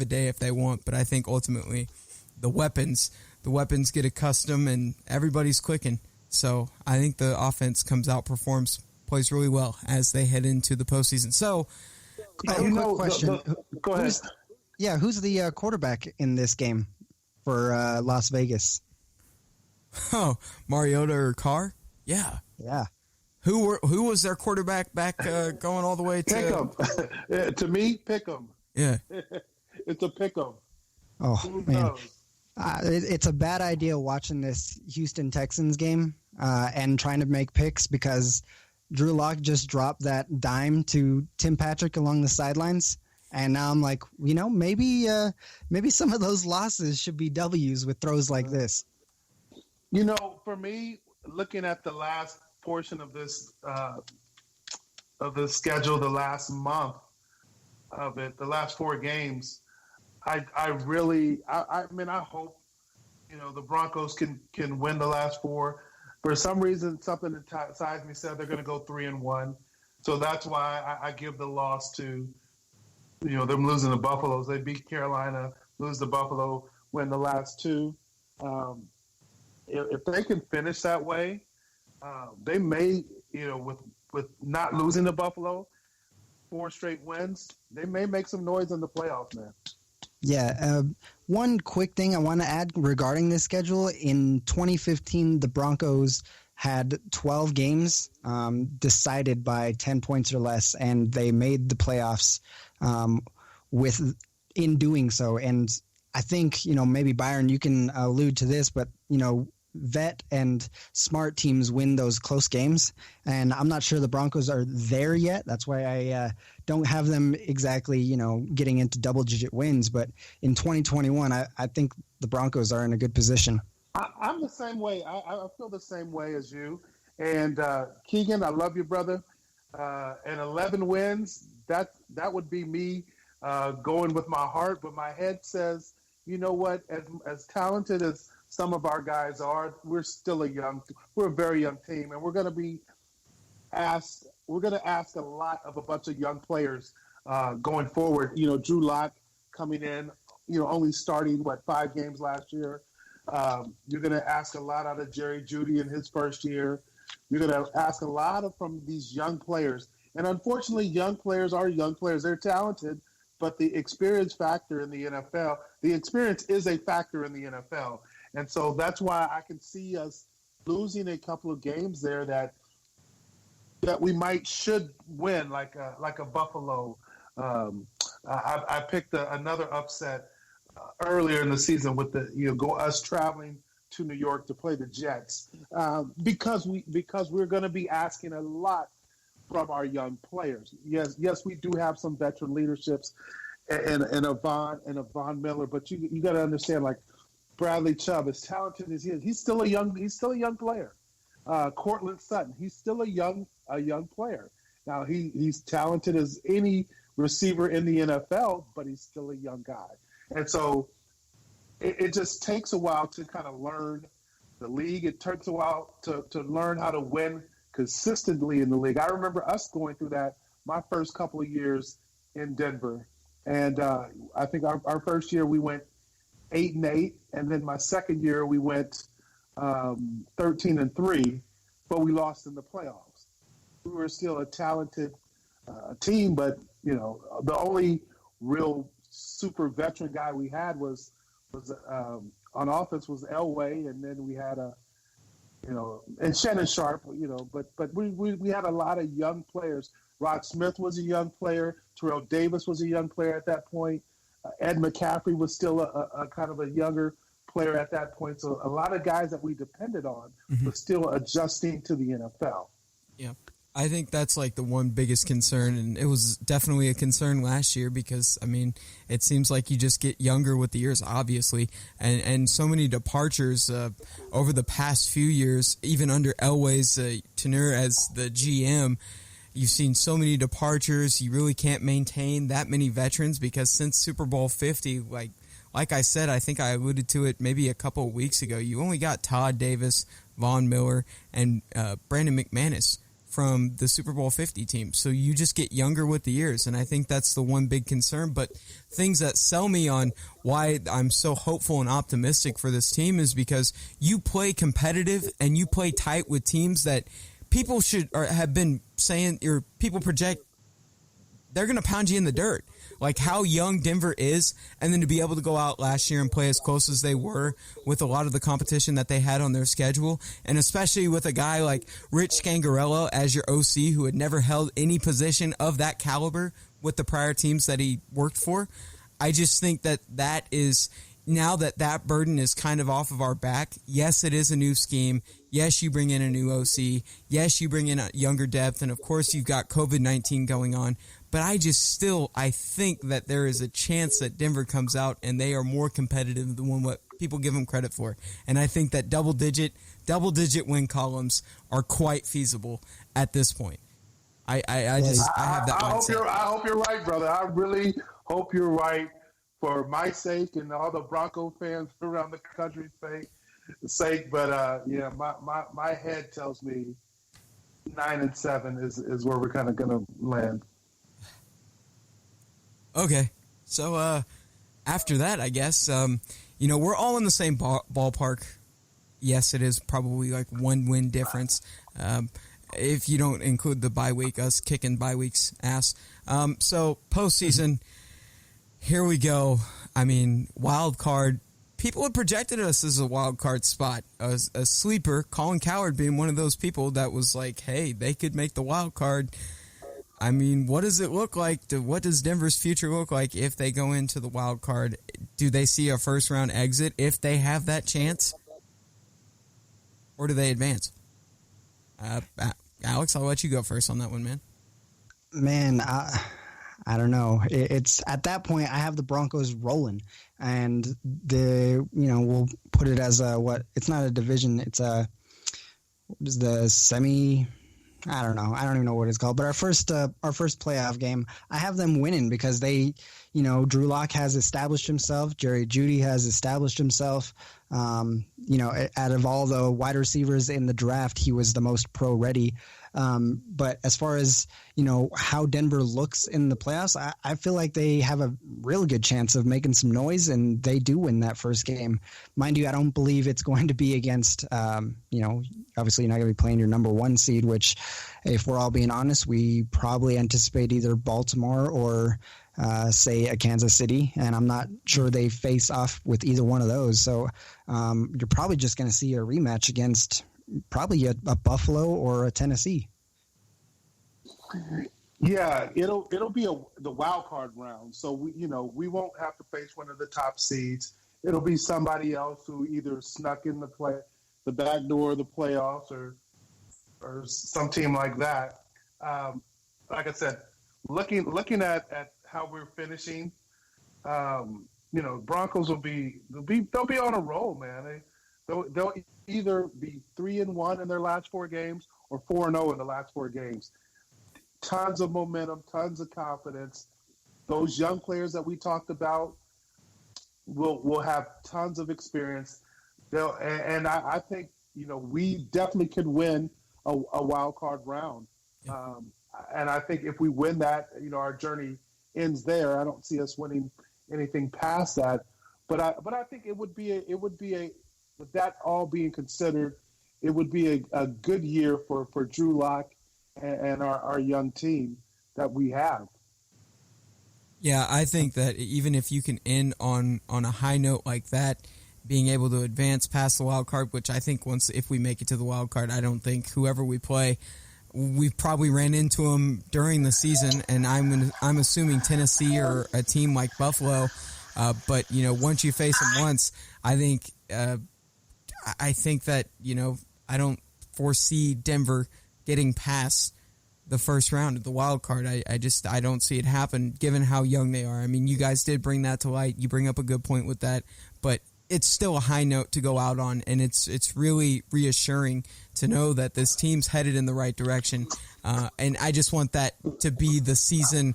day if they want, but I think ultimately the weapons get accustomed and everybody's clicking. So I think the offense comes out, plays really well as they head into the postseason. So, quick question. Go ahead. Who's the quarterback in this game for Las Vegas? Oh, Mariota or Carr? Yeah. Who was their quarterback back going all the way to? Pick 'em. To me, pick 'em. Yeah. It's a pick 'em. Oh Who man. knows? It's a bad idea watching this Houston Texans game and trying to make picks because Drew Lock just dropped that dime to Tim Patrick along the sidelines. And now I'm like, maybe some of those losses should be W's with throws like this. For me, looking at the last portion of this schedule, the last month of it, the last 4 games, I hope the Broncos can win the last 4. For some reason, something inside me said they're going to go 3-1, so that's why I give the loss to them losing the Buffaloes. They beat Carolina, lose the Buffalo, win the last 2. If they can finish that way, they may with not losing the Buffalo, 4 straight wins, they may make some noise in the playoffs, man. Yeah. One quick thing I want to add regarding this schedule. In 2015, the Broncos had 12 games decided by 10 points or less, and they made the playoffs in doing so. And I think, maybe Byron, you can allude to this, but, vet and smart teams win those close games, and I'm not sure the Broncos are there yet. That's why I don't have them exactly, getting into double-digit wins. But in 2021, I think the Broncos are in a good position. I'm the same way. I feel the same way as you. And Keegan, I love you, brother. And 11 wins, that would be me going with my heart. But my head says, you know what, as talented as some of our guys are, we're a very young team, and we're going to ask a lot of a bunch of young players going forward. Drew Lock coming in, only starting 5 games last year. You're going to ask a lot out of Jerry Jeudy in his first year. You're going to ask a lot from these young players, and unfortunately, young players are young players. They're talented, but the experience factor in the NFL, the experience is a factor in the NFL. And so that's why I can see us losing a couple of games there that we should win, like a Buffalo. I picked another upset earlier in the season with us traveling to New York to play the Jets because we're going to be asking a lot from our young players. Yes, we do have some veteran leaderships and a Von Miller, but you got to understand, like, Bradley Chubb, as talented as he is, he's still a young player. Cortland Sutton, he's still a young player. Now he's talented as any receiver in the NFL, but he's still a young guy. And so it just takes a while to kind of learn the league. It takes a while to learn how to win consistently in the league. I remember us going through that my first couple of years in Denver, and I think our first year we went 8-8, and then my second year we went 13-3, but we lost in the playoffs. We were still a talented team, but the only real super veteran guy we had was on offense was Elway, and then we had and Shannon Sharp, but we had a lot of young players. Rod Smith was a young player. Terrell Davis was a young player at that point. Ed McCaffrey was still a kind of a younger player at that point. So a lot of guys that we depended on were still adjusting to the NFL. Yeah. I think that's like the one biggest concern, and it was definitely a concern last year because, it seems like you just get younger with the years, obviously, and so many departures over the past few years, even under Elway's tenure as the GM. You've seen so many departures. You really can't maintain that many veterans because since Super Bowl 50, like I said, I think I alluded to it maybe a couple of weeks ago, you only got Todd Davis, Von Miller, and Brandon McManus from the Super Bowl 50 team. So you just get younger with the years, and I think that's the one big concern. But things that sell me on why I'm so hopeful and optimistic for this team is because you play competitive and you play tight with teams that people have been saying, or people project, they're going to pound you in the dirt. Like how young Denver is, and then to be able to go out last year and play as close as they were with a lot of the competition that they had on their schedule, and especially with a guy like Rich Scangarello as your OC who had never held any position of that caliber with the prior teams that he worked for. I just think that is now that burden is kind of off of our back, yes, it is a new scheme. Yes, you bring in a new OC. Yes, you bring in a younger depth. And, of course, you've got COVID-19 going on. But I think that there is a chance that Denver comes out and they are more competitive than what people give them credit for. And I think that double-digit win columns are quite feasible at this point. I have that mindset. I hope you're right, brother. I really hope you're right for my sake and all the Bronco fans around the country's sake. But my head tells me 9-7 is where we're kind of going to land. Okay, so after that, I guess we're all in the same ballpark. Yes, it is probably like 1 win difference. If you don't include the bye week, us kicking bye week's ass. So postseason, here we go. I mean, wild card. People had projected us as a wild card spot, a sleeper. Colin Cowherd being one of those people that was like, hey, they could make the wild card. I mean, what does it look like? What does Denver's future look like if they go into the wild card? Do they see a first round exit if they have that chance? Or do they advance? Alex, I'll let you go first on that one, man. Man, I don't know. It's at that point I have the Broncos rolling, and we'll put it as it's not a division. It's what is the semi? I don't know. I don't even know what it's called. But our first playoff game, I have them winning because they, Drew Lock has established himself. Jerry Jeudy has established himself. Out of all the wide receivers in the draft, he was the most pro ready. But as far as, how Denver looks in the playoffs, I feel like they have a real good chance of making some noise, and they do win that first game. Mind you, I don't believe it's going to be against, obviously you're not going to be playing your number 1 seed, which if we're all being honest, we probably anticipate either Baltimore or say a Kansas City, and I'm not sure they face off with either one of those. So you're probably just going to see a rematch against probably a Buffalo or a Tennessee. Yeah, it'll be the wild card round. So we won't have to face one of the top seeds. It'll be somebody else who either snuck in the back door of the playoffs or some team like that. Like I said, looking at how we're finishing, Broncos they'll be on a roll, man. They'll either be 3-1 in their last 4 games or 4-0 in the last 4 games. Tons of momentum, tons of confidence. Those young players that we talked about will have tons of experience. I think we definitely could win a wild card round. And I think if we win that, our journey ends there. I don't see us winning anything past that. But I think it would be with that all being considered, it would be a good year for Drew Lock and our young team that we have. Yeah, I think that even if you can end on a high note like that, being able to advance past the wild card, which I think if we make it to the wild card, I don't think whoever we play, we've probably ran into them during the season, and I'm assuming Tennessee or a team like Buffalo. But once you face them once, I think that I don't foresee Denver getting past the first round of the wild card. I don't see it happen given how young they are. I mean, you guys did bring that to light. You bring up a good point with that, but it's still a high note to go out on, and it's really reassuring to know that this team's headed in the right direction. And I just want that to be the season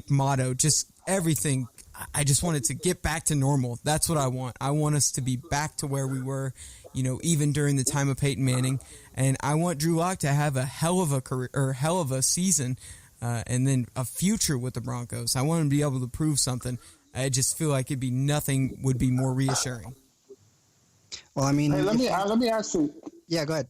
motto. Just everything. I just want it to get back to normal. That's what I want. I want us to be back to where we were, even during the time of Peyton Manning. And I want Drew Lock to have a hell of a career or hell of a season, and then a future with the Broncos. I want him to be able to prove something. I just feel like nothing would be more reassuring. Well, I mean, hey, let me ask you. Yeah, go ahead.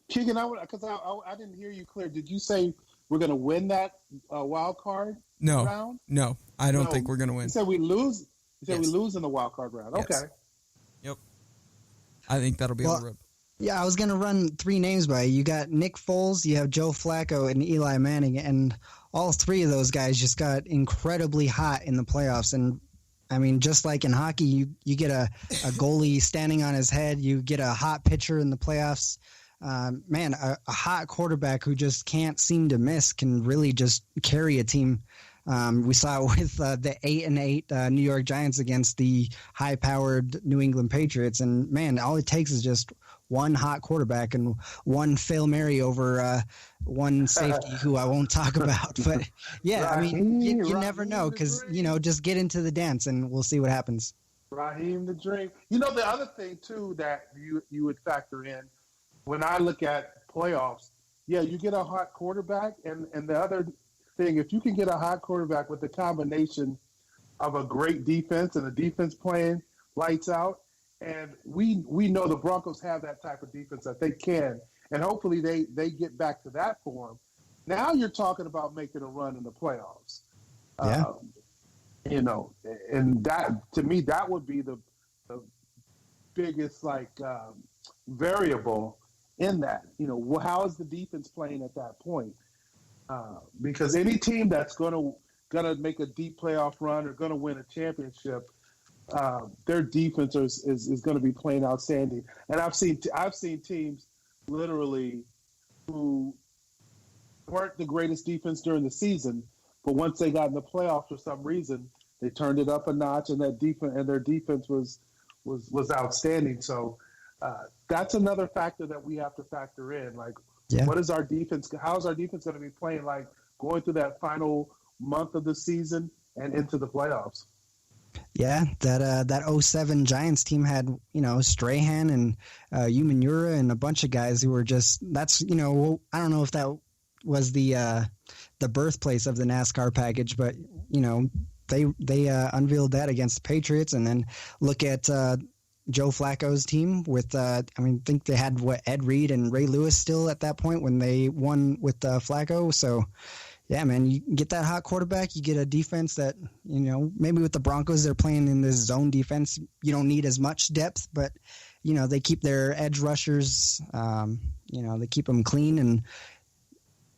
Keegan, because I didn't hear you clear. Did you say we're going to win that wild card round? No, I don't think we're going to win. You said we lose. Yes. We lose in the wild card round. Yes. Okay. Yep. I think that'll be on the road. Yeah, I was going to run 3 names by you. You got Nick Foles, you have Joe Flacco, and Eli Manning, and all 3 of those guys just got incredibly hot in the playoffs. And I mean, just like in hockey, you get a goalie standing on his head, you get a hot pitcher in the playoffs. Man, a hot quarterback who just can't seem to miss can really just carry a team. We saw it with the 8-8 New York Giants against the high-powered New England Patriots, and man, all it takes is just one hot quarterback and one Hail Mary over one safety who I won't talk about. But yeah, I mean, you never know, because just get into the dance and we'll see what happens. Raheem the Dream. The other thing too that you would factor in when I look at playoffs, you get a hot quarterback, and the other thing, if you can get a hot quarterback with the combination of a great defense and a defense playing lights out, and we know the Broncos have that type of defense that they can, and hopefully they get back to that form. Now you're talking about making a run in the playoffs. Yeah. And that, to me, that would be the biggest variable in that. How is the defense playing at that point? Because any team that's gonna make a deep playoff run or gonna win a championship, their defense is going to be playing outstanding. And I've seen teams literally who weren't the greatest defense during the season, but once they got in the playoffs for some reason, they turned it up a notch, and their defense was outstanding. So that's another factor that we have to factor in. What is our defense? How is our defense going to be playing going through that final month of the season and into the playoffs? Yeah, that 07 Giants team had, Strahan and Umanura and a bunch of guys who were just, that's, I don't know if that was the birthplace of the NASCAR package, but, they unveiled that against the Patriots. And then look at Joe Flacco's team with, I think they had Ed Reed and Ray Lewis still at that point when they won with Flacco. So, yeah, man, you get that hot quarterback, you get a defense that, maybe with the Broncos, they're playing in this zone defense. You don't need as much depth, but, they keep their edge rushers, they keep them clean. And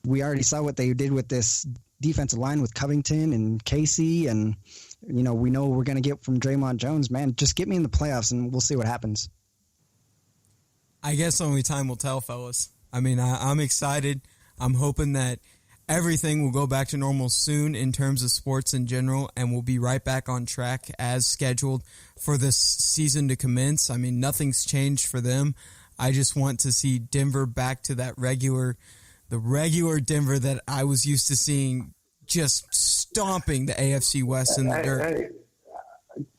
we already saw what they did with this defensive line with Covington and Casey. And, we know we're going to get from Draymond Jones, man. Just get me in the playoffs and we'll see what happens. I guess only time will tell, fellas. I'm excited. I'm hoping that everything will go back to normal soon in terms of sports in general, and we'll be right back on track as scheduled for this season to commence. Nothing's changed for them. I just want to see Denver back to the regular Denver that I was used to seeing, just stomping the AFC West in the dirt. Hey,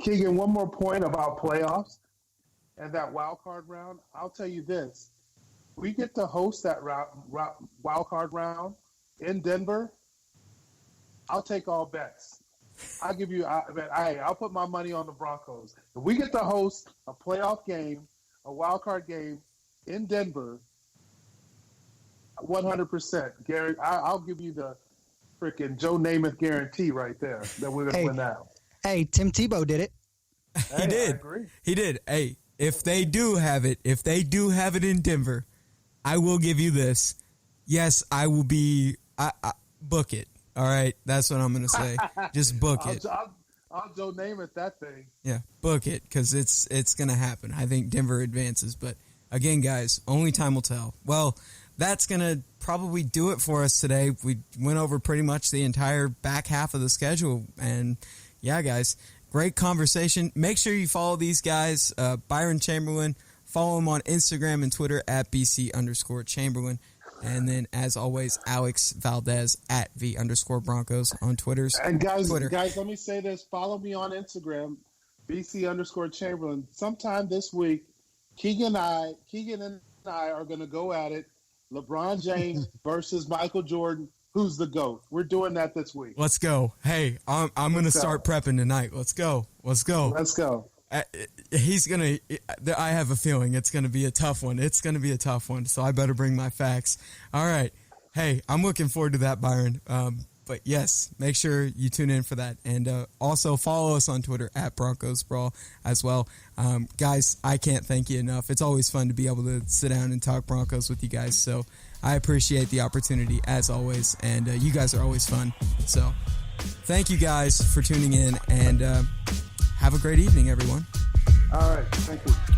Keegan, one more point about playoffs and that wild card round. I'll tell you this. We get to host that wild card round in Denver. I'll take all bets. I'll put my money on the Broncos. If we get to host a playoff game, a wild card game in Denver, 100%. Gary, I'll give you the freaking Joe Namath guarantee right there that we're going to win out. Hey, Tim Tebow did it. He did. I agree. He did. Hey, if they do have it in Denver, I will give you this. Yes, I will be. I book it. All right, that's what I'm going to say. Just book it. I'll Joe Namath that thing. Yeah, book it, because it's going to happen. I think Denver advances, but again, guys, only time will tell. Well, that's going to probably do it for us today. We went over pretty much the entire back half of the schedule, and yeah, guys, great conversation. Make sure you follow these guys, Byron Chamberlain. Follow him on Instagram and Twitter at BC_Chamberlain. And then, as always, Alex Valdez at V_Broncos on Twitter. And guys, let me say this. Follow me on Instagram, BC_Chamberlain. Sometime this week, Keegan and I are going to go at it. LeBron James versus Michael Jordan. Who's the GOAT? We're doing that this week. Let's go. Hey, I'm going to start prepping tonight. Let's go. He's going to – I have a feeling it's going to be a tough one. So I better bring my facts. All right. Hey, I'm looking forward to that, Byron. But, yes, make sure you tune in for that. And also follow us on Twitter at Broncos Brawl as well. Guys, I can't thank you enough. It's always fun to be able to sit down and talk Broncos with you guys. So I appreciate the opportunity, as always. And you guys are always fun. So thank you guys for tuning in. And have a great evening, everyone. All right. Thank you.